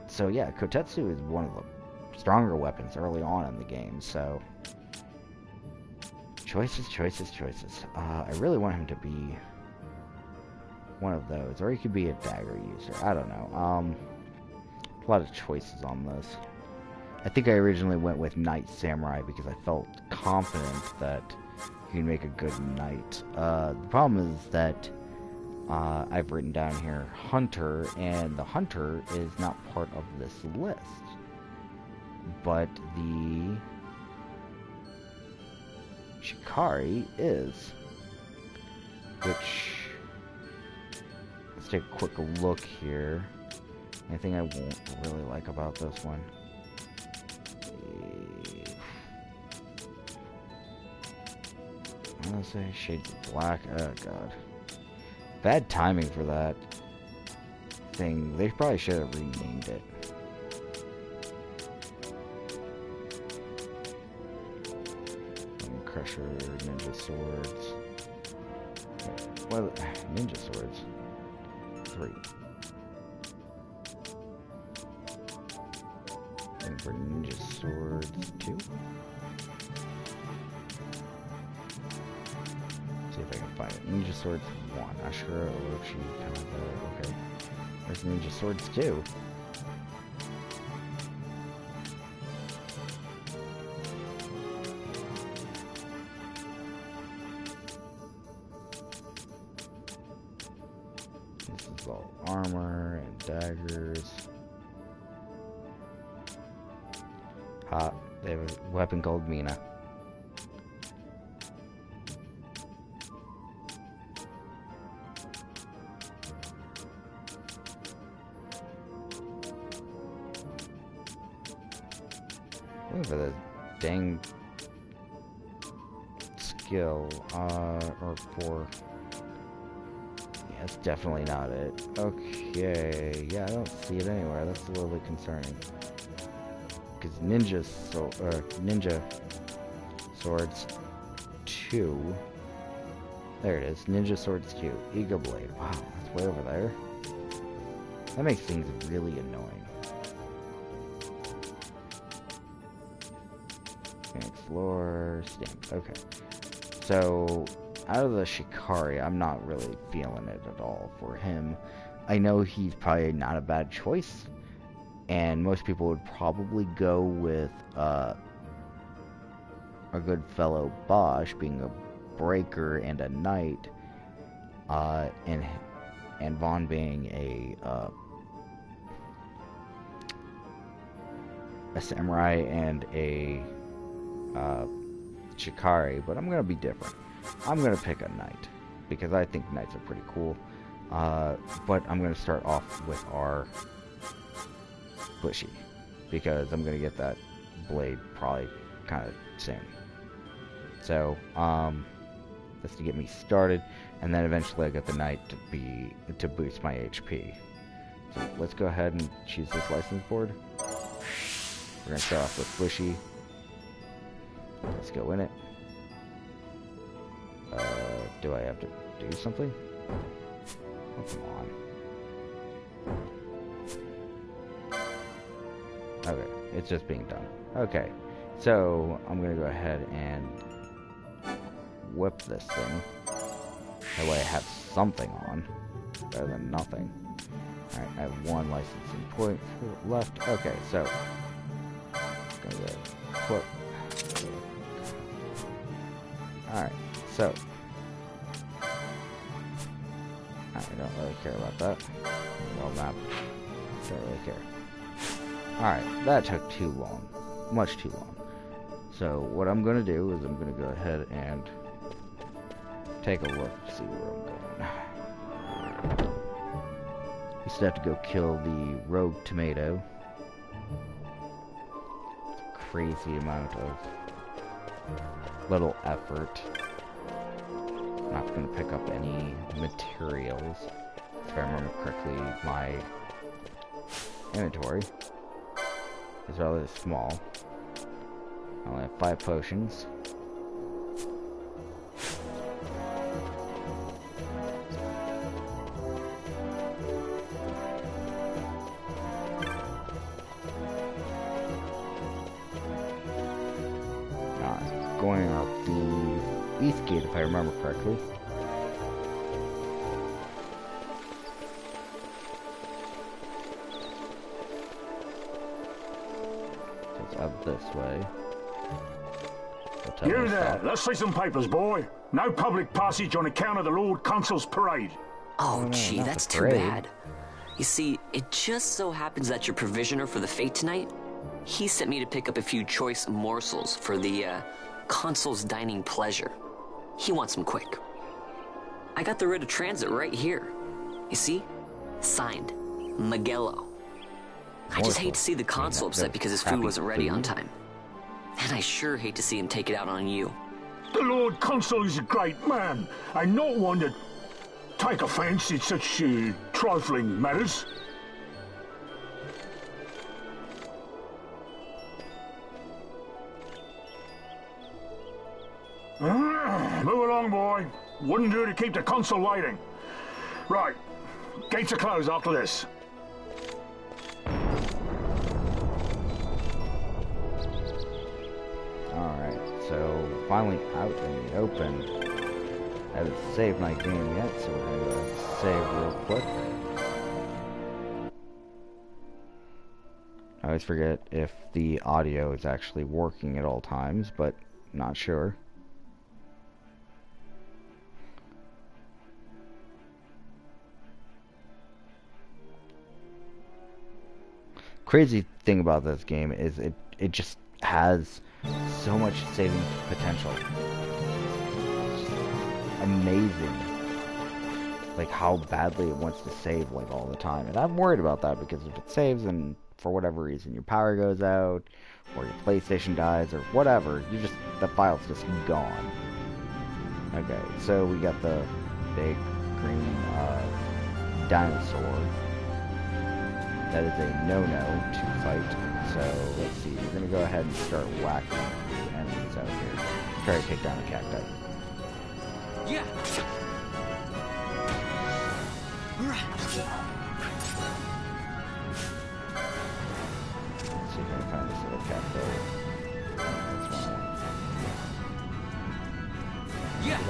So yeah, Kotetsu is one of the stronger weapons early on in the game, so... Choices. I really want him to be one of those, or he could be a dagger user. I don't know. A lot of choices on this. I think I originally went with Knight Samurai because I felt confident that he could make a good knight. The problem is that I've written down here Hunter, and the Hunter is not part of this list. But the Shikari is, which... Let's take a quick look here. Anything I won't really like about this one? I'm gonna say Shades of Black. Oh god. Bad timing for that thing. They probably should have renamed it. Crusher, Ninja Swords. Well, Ninja Swords. 3. And for Ninja Swords 2. See if I can find it. Ninja Swords 1. Ashura, Orochi, Kanada. Okay. Where's Ninja Swords 2? All armor and daggers. Hot. They have a weapon called Mina. Looking for the dang skill, or for... That's definitely not it. Okay, yeah, I don't see it anywhere. That's a little bit concerning. Because Ninja Swords 2. There it is. Ninja Swords 2. Ego Blade. Wow, that's way over there. That makes things really annoying. Explore. Stamp. Okay. So... out of the Shikari, I'm not really feeling it at all for him. I know he's probably not a bad choice, and most people would probably go with our good fellow Bosch being a breaker and a knight, and Vaughn being a samurai and a Shikari, but I'm gonna be different. I'm going to pick a knight, because I think knights are pretty cool, but I'm going to start off with our Bushy, because I'm going to get that blade probably kind of soon. So, that's to get me started, and then eventually I get the knight to boost my HP. So let's go ahead and choose this license board. We're going to start off with Bushy. Let's go in it. Do I have to do something? Oh, come on. Okay, it's just being done. Okay, so I'm gonna go ahead and whip this thing. That way I have something on, better than nothing. Alright, I have one licensing point left. Okay, so gonna go flip. Alright, so I don't really care about that. Well, map. Don't really care. Alright, that took too long. Much too long. So, what I'm gonna do is I'm gonna go ahead and take a look to see where I'm going. We still have to go kill the rogue tomato. Crazy amount of little effort. I'm not going to pick up any materials. If I remember correctly, my inventory is rather small. I only have 5 potions. Going up the east gate, if I remember correctly. So it's up this way. You there, let's see some papers, boy. No public passage on account of the Lord Consul's parade. Oh, gee, that's too bad. You see, it just so happens that your provisioner for the fete tonight, he sent me to pick up a few choice morsels for the, Consul's dining pleasure. He wants them quick. I got the writ of transit right here. You see? Signed, Magello. I just hate to see the Consul upset because his food wasn't ready on time. And I sure hate to see him take it out on you. The Lord Consul is a great man, and not one to take offense in such trifling matters. Move along, boy. Wouldn't do to keep the Consul waiting. Right. Gates are closed after this. Alright, so finally out in the open. I haven't saved my game yet, so we're gonna go save real quick. I always forget if the audio is actually working at all times, but not sure. Crazy thing about this game is it just has so much saving potential. It's amazing, like how badly it wants to save like all the time, and I'm worried about that because if it saves and for whatever reason your power goes out or your PlayStation dies or whatever, the file's just gone. Okay, so we got the big green dinosaur. That is a no-no to fight. So let's see, we're gonna go ahead and start whacking the enemies out here. Try to take down the cacti. Yeah. Let's see if I can find this little cacti. That's one. Yeah.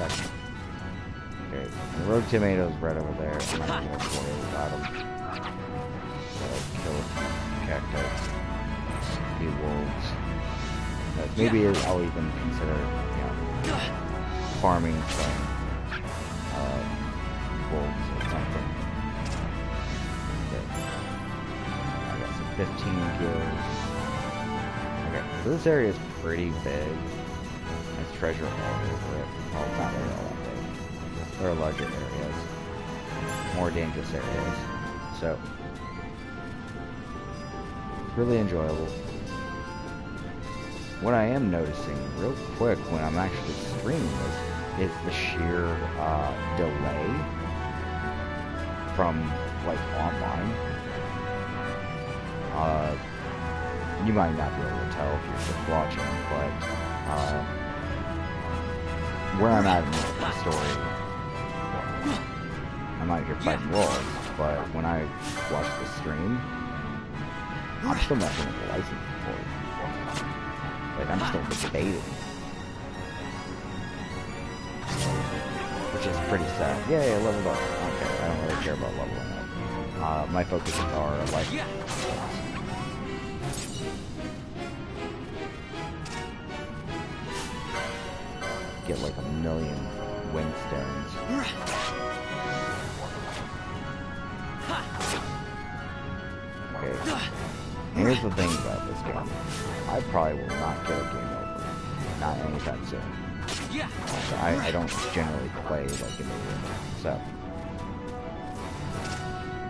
Okay, the rogue tomatoes right over there. I'm not gonna worry about them. Kill cacti. Few wolves. Maybe I'll even consider, farming some wolves or something. Okay. I got some 15 kills. Okay, so this area is pretty big. There's treasure all over it. Well, it's not really all that big. There are larger areas. More dangerous areas. So, really enjoyable. What I am noticing real quick when I'm actually streaming this is the sheer delay from like online. You might not be able to tell if you're just watching, but where I'm at in the story, I'm out here fighting wolves, but when I watch the stream, I'm still messing with the license board. Like, I'm still debating. Which is pretty sad. Yay, I leveled up. Okay, I don't really care about leveling up. My focuses are, like... get, like, 1,000,000 windstones. Okay. And here's the thing about this game. I probably will not get a game over. Not anytime soon. I don't generally play like in the room. So.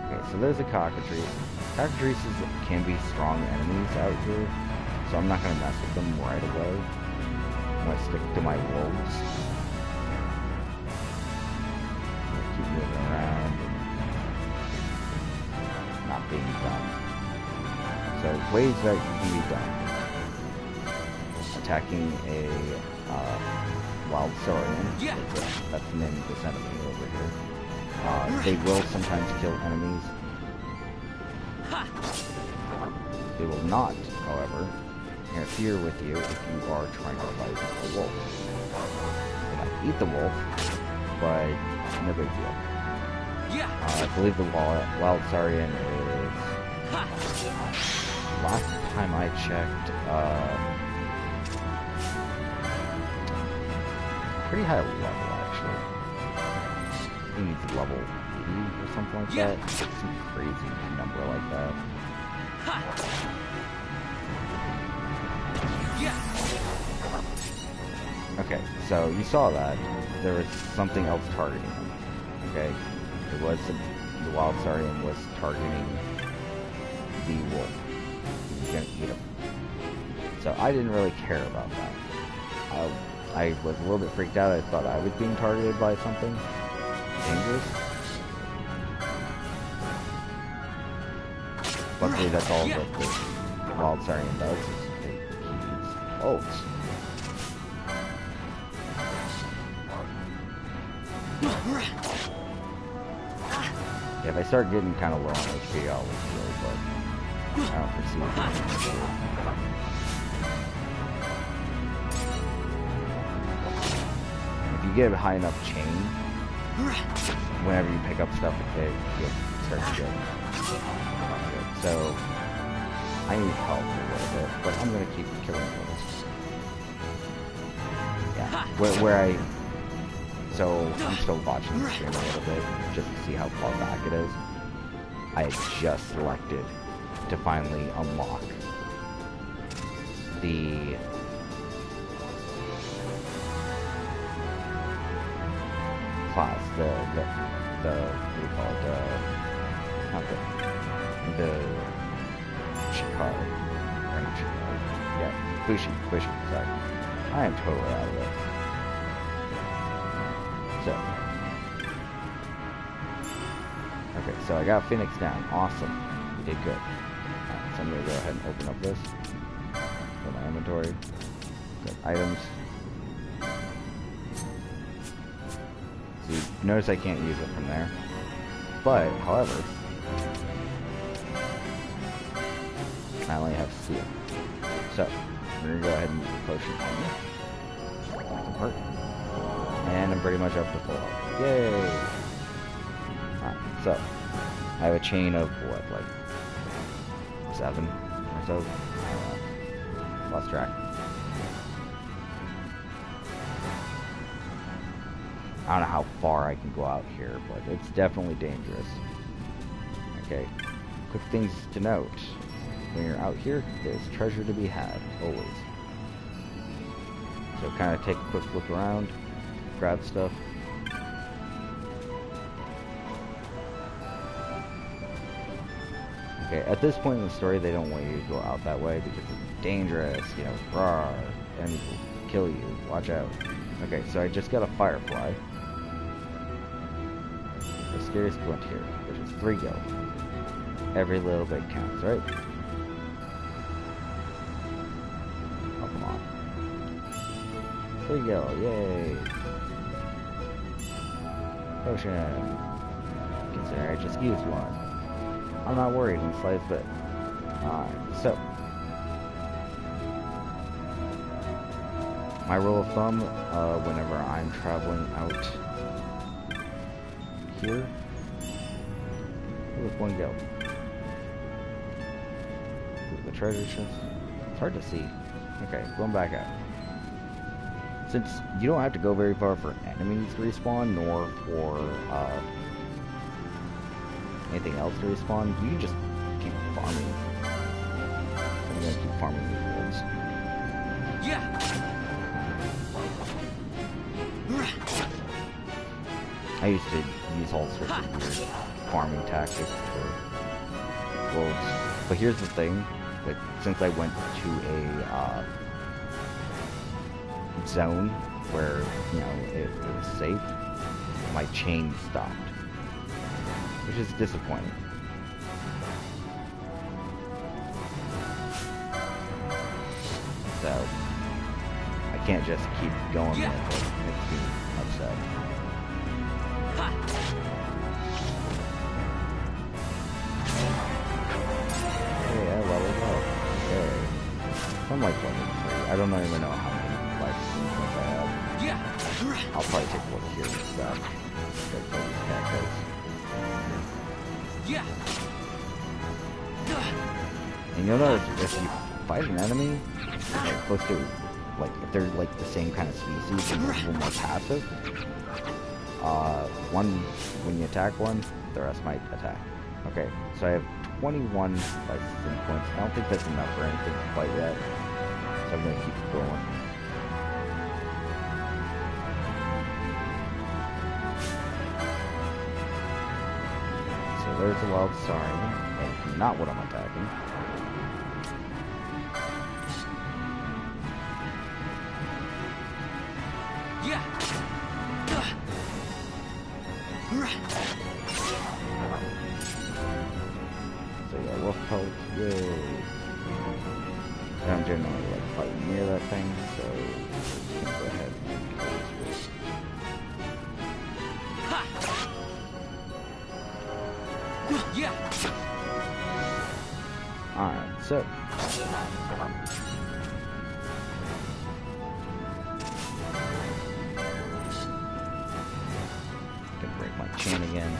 Okay, so there's a cockatrice. Cockatrices can be strong enemies out here. So I'm not going to mess with them right away. I'm going to stick to my wolves. Keep moving around and not being done. So ways that can be done. Attacking a wild saurian. That's the name of this enemy over here. They will sometimes kill enemies. They will not, however, interfere with you if you are trying to fight a wolf. They might eat the wolf, but no big deal. I believe the wild saurian is, last time I checked, pretty high level actually. I think it's level 80 or something like that. Some crazy number like that. Okay, so you saw that. There was something else targeting him. Okay? It was the wild saurian was targeting the wolf. He was gonna eat him. So I didn't really care about that. I was a little bit freaked out. I thought I was being targeted by something dangerous. Luckily, that's all that the wild saurian does, is he eats wolves. Yeah, if I start getting kind of low on HP, I'll heal, but I don't foresee it being an issue. If you get a high enough chain, whenever you pick up stuff, you'll start to get good. So, I need help a little bit, but I'm going to keep killing wolves. Yeah, so I'm still watching the stream a little bit, just to see how far back it is. I had just selected to finally unlock the class, the what do you call it, not the Shikari, or not Shikari, yeah, Bushi, sorry. I am totally out of it. So, okay, so I got Phoenix down. Awesome. We did good. Alright, so I'm going to go ahead and open up this. Go to my inventory. Go to items. See, notice I can't use it from there. But, however, I only have steel. So, we're going to go ahead and use the potion on me. And I'm pretty much up to full health. Yay! Alright, so I have a chain of what, like 7 or so? Lost track. I don't know how far I can go out here, but it's definitely dangerous. Okay, quick things to note. When you're out here, there's treasure to be had, always. So kind of take a quick look around. Grab stuff. Okay, at this point in the story, they don't want you to go out that way because it's dangerous, you know, rawr, enemies will kill you, watch out. Okay, so I just got a firefly. The scariest glint here, which is 3 gil. Every little bit counts, right? Oh, come on. 3 gil, yay! Potion. Consider I just used one. I'm not worried in the slightest bit. Alright, so. My rule of thumb, whenever I'm traveling out here, with 1 gil. The treasure chest. It's hard to see. Okay, going back out. Since you don't have to go very far for enemies to respawn, nor for anything else to respawn, you can just keep farming gonna keep farming these wolves. I used to use all sorts of weird farming tactics for wolves. But here's the thing, like, since I went to a zone where, you know, it was safe, my chain stopped. Which is disappointing. So, I can't just keep going with it. It makes me upset. Okay, I leveled up. Okay. I'm like level 3. I don't even know how many life points I have. I'll probably take a look here and stuff. Get these cactus. And you'll notice if you fight an enemy, like close to, like, if they're like the same kind of species and they're a little more passive, when you attack one, the rest might attack. Okay, so I have 21 licensing points. I don't think that's enough for anything quite yet, so I'm gonna keep going. So there's a wild saurian, and not what I'm attacking. So yeah, wolf pelts, yay. I don't generally like fighting near that thing, so I'm just gonna go ahead and kill this wolf. Alright, so gonna break my chain again.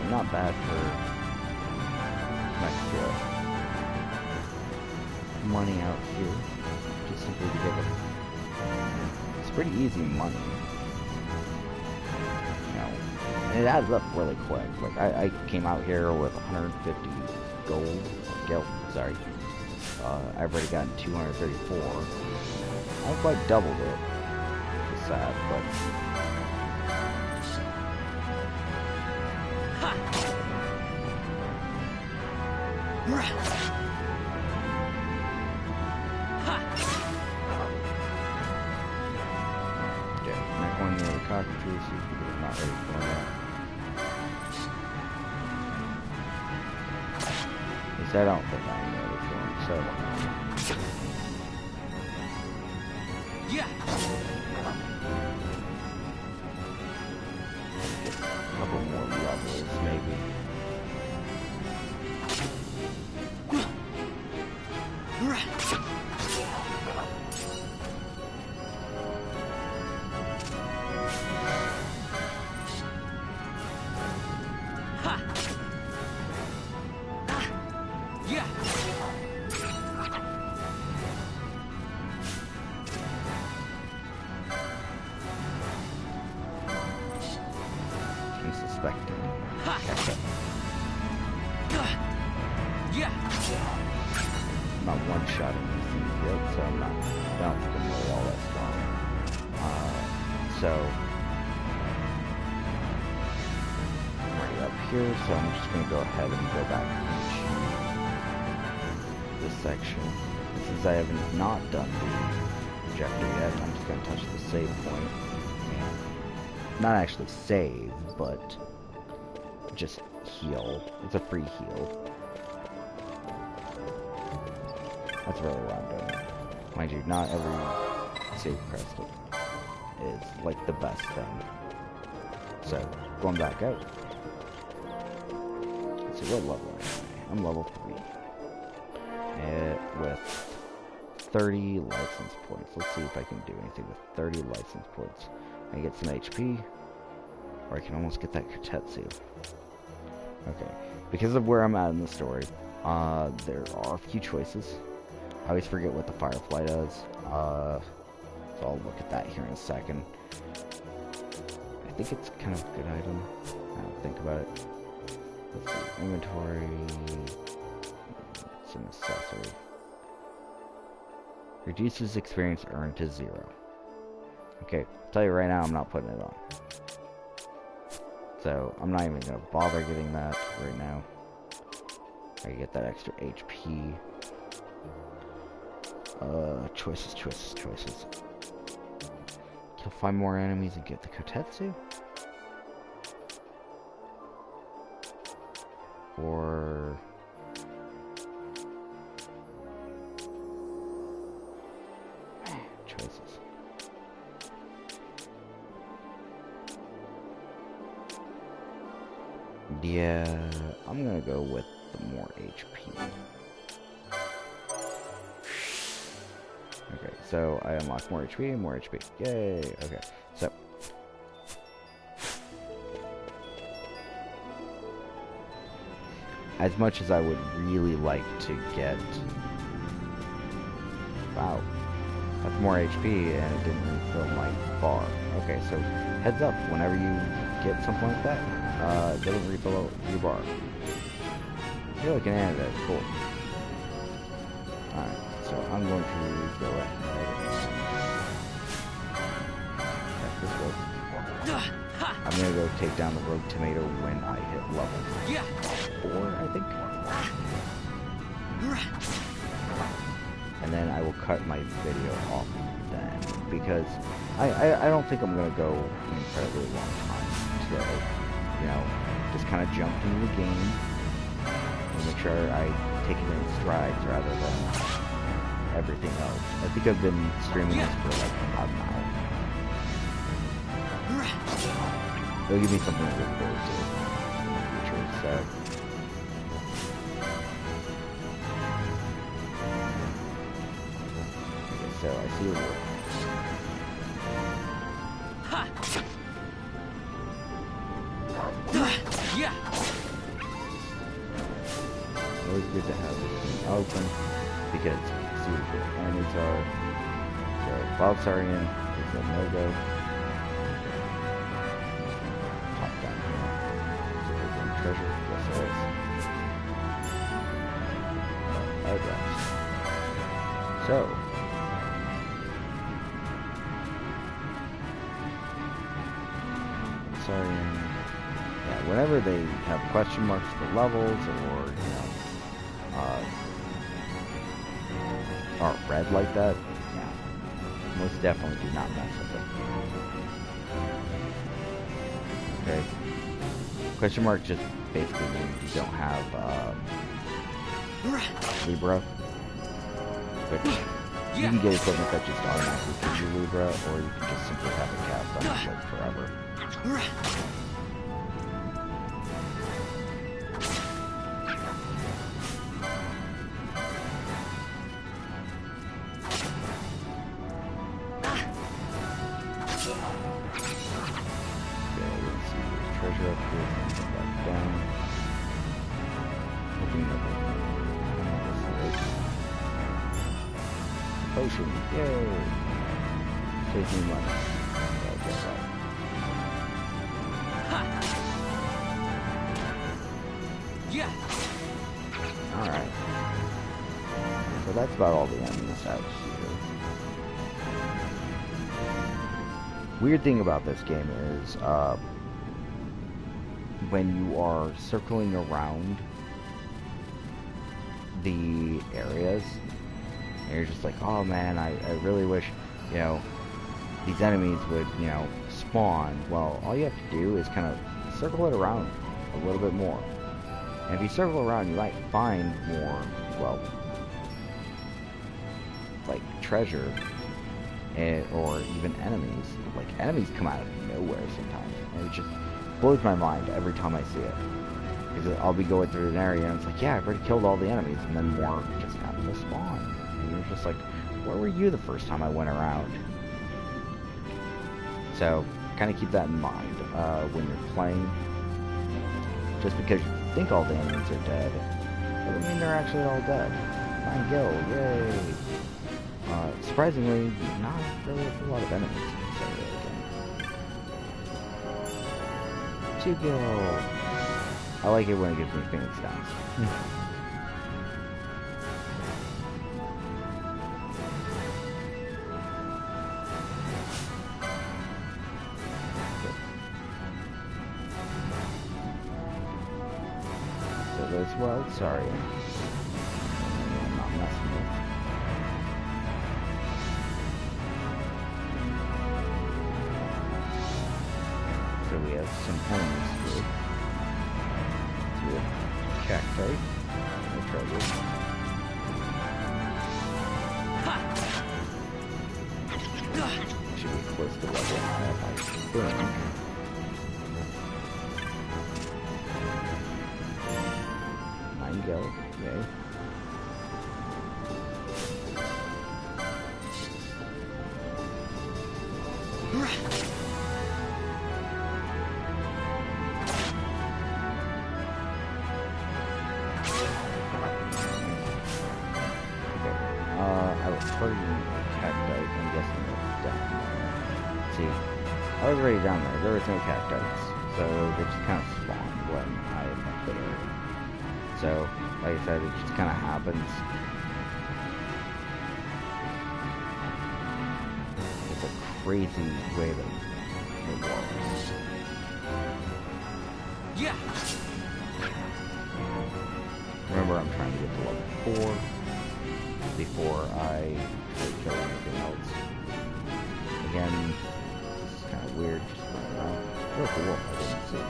Not bad for extra money out here, just simply because it's pretty easy money, you know, and it adds up really quick. Like I came out here with 150 gold, sorry, I've already gotten 234. I've quite doubled it. It's sad, but. Okay, not going near the cockatrice because I'm not ready for that. At least I don't think I'm ready for it, so. A couple more levels, maybe. I'm suspecting. Catch up. I'm not one-shotting these things yet, so I don't think I'm really all that strong. So I'm already up here, so I'm just going to go ahead and go back into this section. Since I haven't not done the objective yet, I'm just going to touch the save point. And not actually save, but just heal. It's a free heal. That's really what I'm doing. Mind you, not every save crest is like the best thing. So, going back out. Let's see, what level am I? I'm level 3. With 30 license points. Let's see if I can do anything with 30 license points. I get some HP. Or I can almost get that Kotetsu. Okay. Because of where I'm at in the story, there are a few choices. I always forget what the Firefly does. So I'll look at that here in a second. I think it's kind of a good item. I don't think about it. Let's see. Inventory. It's an accessory. Reduces experience earned to 0. Okay, I'll tell you right now, I'm not putting it on. So, I'm not even going to bother getting that right now. I get that extra HP. Choices. Kill 5 more enemies and get the Kotetsu? Or... choices. Yeah, I'm gonna go with the more HP. Okay, so I unlock more HP, more HP. Yay! Okay, so as much as I would really like to get, wow, that's more HP and it didn't refill my bar. Okay, so heads up, whenever you get something like that, it doesn't refill your bar. You're like an antidote, cool. Alright, so I'm going to go ahead and this way. I'm gonna go take down the rogue tomato when I hit level 4, I think. And then I will cut my video off then, because I don't think I'm gonna go an incredibly long time today. You know, just kind of jump into the game and make sure I take it in strides rather than everything else. I think I've been streaming this for like about an hour. It'll give me something to look forward to in the future, so. Okay, so I see a war. Yeah. Always good to have it open because you can see what your enemies are. So Wild Saurian is a no-go. Pop down here. So we're getting treasure. Yes, there is. Eyebrows. So. Saurian. Yeah, whenever they have question marks for levels or, you know, aren't red like that, yeah, most definitely do not mess with it. Okay. Question mark just basically means you don't have Libra, which you can get equipment that just automatically gives you Libra, or you can just simply have it cast on your ship forever. Potion, yay! Saves me money. Yeah. Alright. So that's about all the enemies out here. Weird thing about this game is, when you are circling around the areas, and you're just like, oh man, I really wish, you know, these enemies would, you know, spawn. Well, all you have to do is kind of circle it around a little bit more. And if you circle around, you might find more, well, like treasure, or even enemies. Like, enemies come out of nowhere sometimes, and it just blows my mind every time I see it. Because I'll be going through an area, and it's like, yeah, I've already killed all the enemies, and then more just happen to spawn. And you're just like, where were you the first time I went around? So, kind of keep that in mind when you're playing. Just because you think all the enemies are dead, doesn't mean they're actually all dead. 9 gil, yay! Surprisingly, not really a whole lot of enemies in this area again. 2 gil! I like it when it gives me Phoenix Downs. So there's well, sorry. I'm not messing with. So we have some enemies here. So we have cacti. No treasure. Should be close to level 5, I think. Go, yay. I was hurting cacti, I'm guessing it's down there. See, I was already down there, there was no cacti, so they just kind of spawned when I left the area. So, like I said, it just kind of happens. It's a crazy way that it works. Yeah. Remember, I'm trying to get to level 4 before I kill anything else. Again, it's kind of weird. Just running around. Oh, cool. I didn't see it.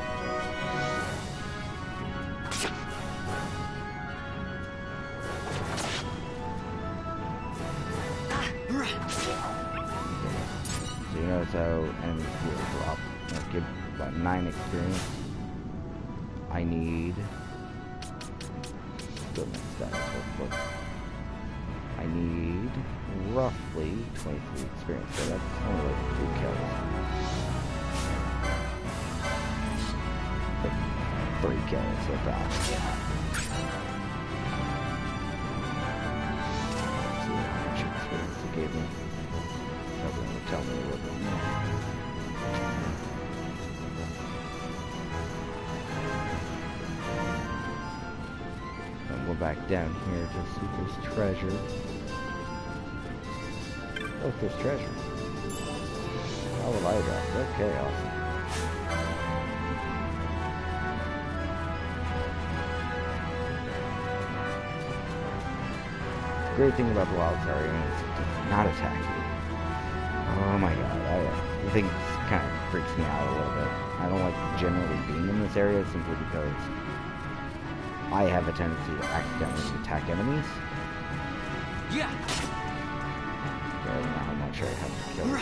So you notice how enemies will drop. I'll give about 9 experience. I need goodness, that is what I need roughly 23 experience, so that's only like 2 kills. Like 3 kills with that. See how much experience it gave me. Probably will tell me a little bit more. Then we'll back down here to see if there's treasure. Oh, there's treasure. Oh, well, I dropped. Okay, awesome. The great thing about the wild area is it does not attack you. Oh my god, I think this kind of freaks me out a little bit. I don't like generally being in this area simply because I have a tendency to accidentally attack enemies. Yeah. So now I'm not sure I have to kill them.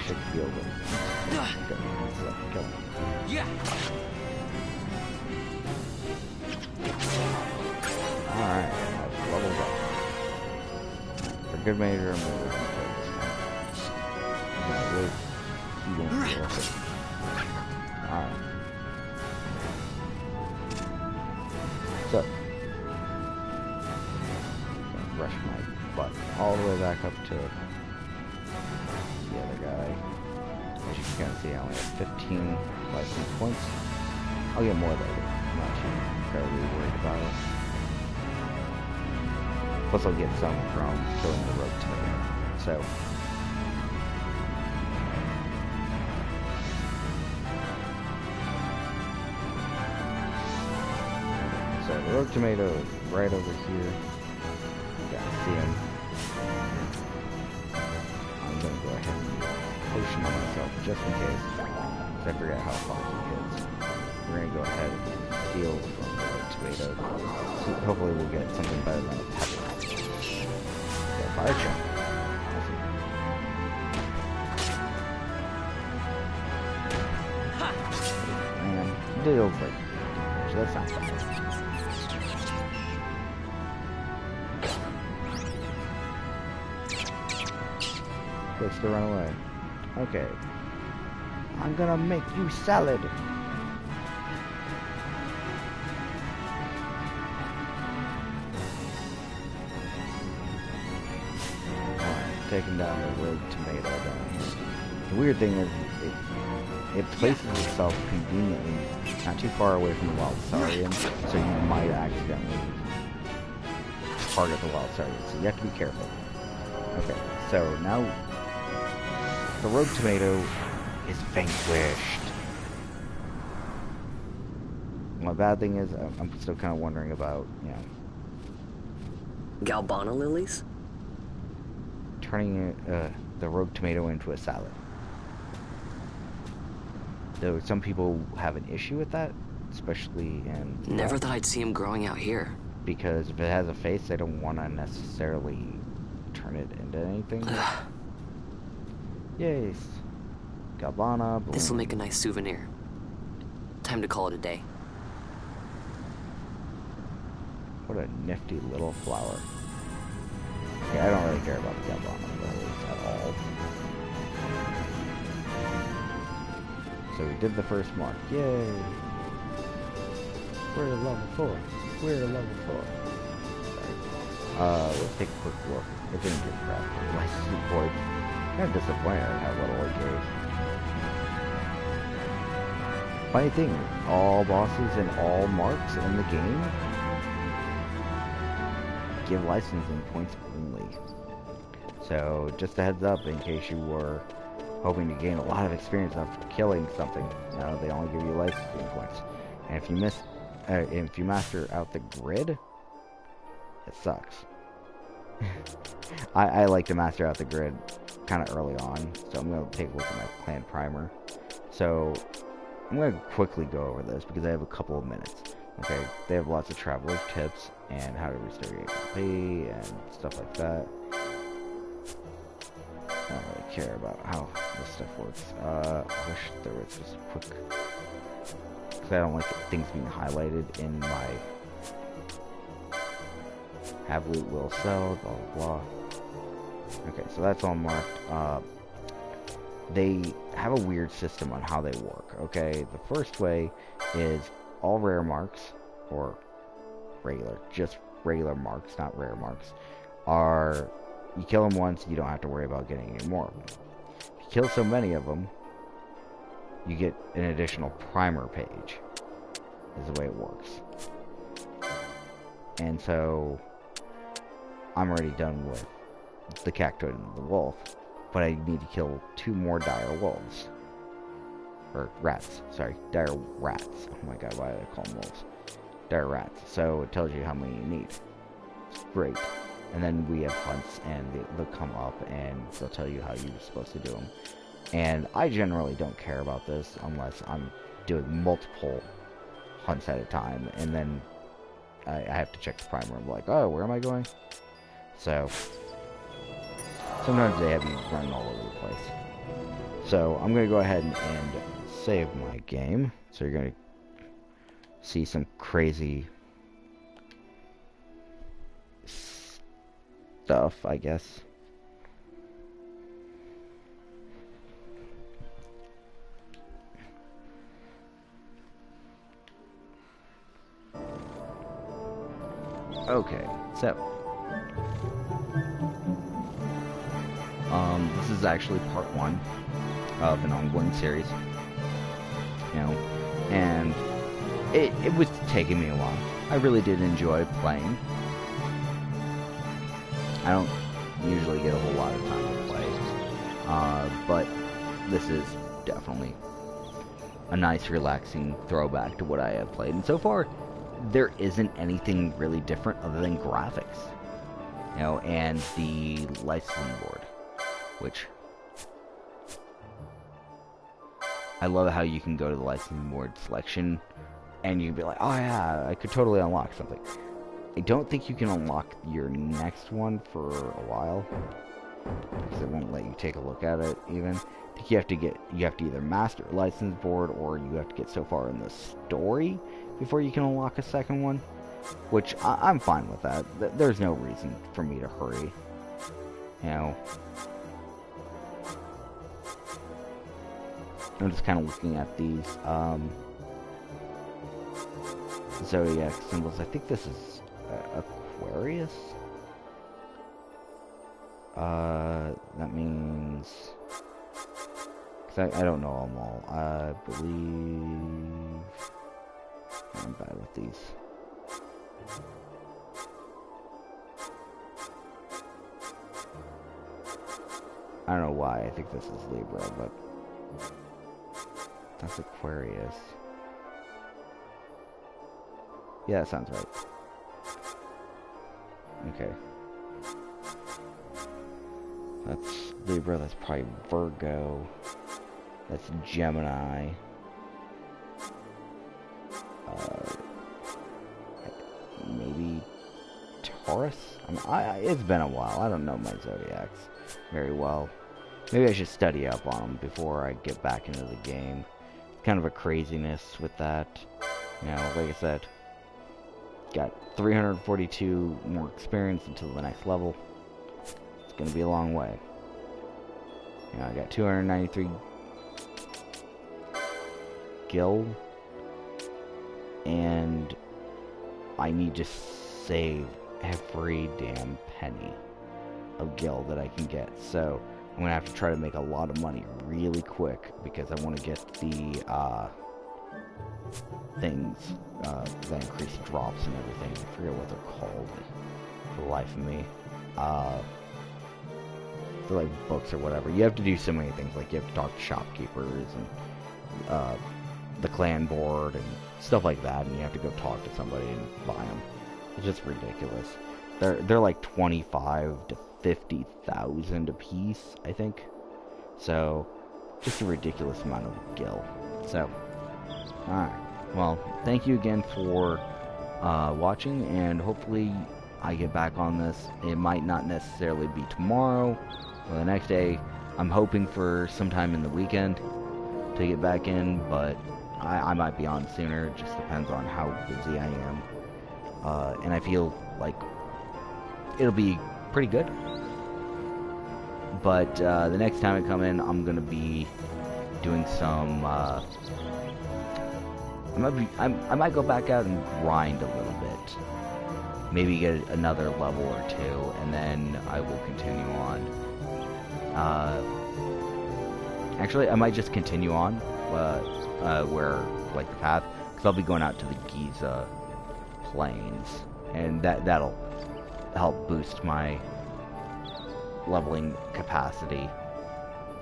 Should feel them. Kill them. Yeah. Alright, I've leveled up. For good measure, I'm going to play this now. I'm going to wait. You won't feel it. Alright. So, I'm going to rush my butt all the way back up to the other guy. As you can kind of see, I only have 15 license points. I'll get more later. I'm not too terribly worried about it. Plus I'll get some from killing the rogue tomato. So the rogue tomato is right over here. You gotta see him. I'm gonna go ahead and potion on myself just in case. Because I forget how far he hits. We're gonna go ahead and steal from the rogue tomato. So hopefully we'll get something better than a pepper. Fire jump. Awesome. And did over like so that's not bad. place to run away. Okay. I'm gonna make you salad. Alright, taking down the rogue tomato down here. The weird thing is, it places itself conveniently not too far away from the wild saurian, so you might accidentally target the wild saurian, so you have to be careful. Okay, so now the rogue tomato is vanquished. My bad thing is, I'm still kind of wondering about, you know, Galbana lilies? Turning the rogue tomato into a salad. Though some people have an issue with that, especially in... Never thought I'd see him growing out here. Because if it has a face, they don't want to necessarily turn it into anything. Yes. Galbana, bloom. This'll make a nice souvenir. Time to call it a day. What a nifty little flower. Yeah, I don't really care about the Galbana lilies at all. So we did the first mark. Yay! We're at level 4. We're at level 4. Sorry. Let's take a quick look. It didn't give crap. License board. Kind of disappointed at how little it gave. Funny thing, all bosses and all marks in the game give licensing points only. So just a heads up in case you were hoping to gain a lot of experience after killing something. No, they only give you licensing points. And if you master out the grid, it sucks. I like to master out the grid kind of early on, so I'm going to take a look at my clan primer. So I'm going to quickly go over this because I have a couple of minutes. Okay, they have lots of traveler's tips and how to restore your HP and stuff like that. I don't really care about how this stuff works. I wish there was just a quick... because I don't like things being highlighted in my... have loot, will sell, blah blah blah. Okay, so that's all marked. They have a weird system on how they work, okay? The first way is all rare marks, or just regular marks, not rare marks, are, you kill them once, you don't have to worry about getting any more of them. If you kill so many of them, you get an additional primer page, is the way it works. And so, I'm already done with the cactoid and the wolf, but I need to kill 2 more dire wolves. Or rats, sorry, dire rats. Oh my god, why did I call them wolves? Dire rats. So it tells you how many you need. It's great. And then we have hunts, and they'll come up, and they'll tell you how you're supposed to do them. And I generally don't care about this unless I'm doing multiple hunts at a time, and then I have to check the primer and be like, oh, where am I going? So sometimes they have you running all over the place. So I'm going to go ahead and save my game. So you're going to see some crazy stuff, I guess. Okay, so this is actually part 1 of an ongoing series, you know, and it was taking me a while. I really did enjoy playing. I don't usually get a whole lot of time to play, but this is definitely a nice, relaxing throwback to what I have played, and so far there isn't anything really different other than graphics, you know, and the licensing board, which I love how you can go to the licensing board selection and you can be like, oh yeah, I could totally unlock something. I don't think you can unlock your next one for a while because it won't let you take a look at it even. I think you have to either master a license board or you have to get so far in the story before you can unlock a second one, which I'm fine with that. There's no reason for me to hurry, you know. I'm just kind of looking at these zodiac symbols. I think this is Aquarius. That means, cause I don't know them all. I believe I'm bad with these. I don't know why I think this is Libra, but that's Aquarius. Yeah, that sounds right. Okay. That's Libra, that's probably Virgo. That's Gemini. Maybe Taurus? It's been a while. I don't know my zodiacs very well. Maybe I should study up on them before I get back into the game. It's kind of a craziness with that. You know, like I said, got 342 more experience until the next level. It's going to be a long way. You know, I got 293 gil, and I need to save every damn penny of gil that I can get. So I'm gonna have to try to make a lot of money really quick because I want to get the things that increase drops and everything. I forget what they're called for the life of me. For like books or whatever. You have to do so many things. Like you have to talk to shopkeepers and the clan board and stuff like that, and you have to go talk to somebody and buy them. It's just ridiculous. They're like 25 to 50,000 a piece, I think. So just a ridiculous amount of gil. So, alright. Well, thank you again for watching, and hopefully I get back on this. It might not necessarily be tomorrow or the next day. I'm hoping for sometime in the weekend to get back in, but I might be on sooner. It just depends on how busy I am. And I feel like it'll be pretty good. But the next time I come in, I'm gonna be doing some. I might go back out and grind a little bit. Maybe get another level or two, and then I will continue on. Actually, I might just continue on where, like, the path, because I'll be going out to the Giza plains, and that'll help boost my leveling capacity.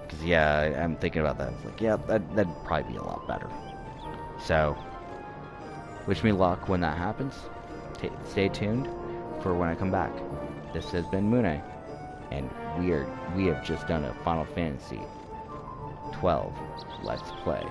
Because, yeah, I'm thinking about that. It's like, yeah, that'd probably be a lot better. So, wish me luck when that happens. Stay tuned for when I come back. This has been Mune, and we have just done a Final Fantasy 12 Let's Play.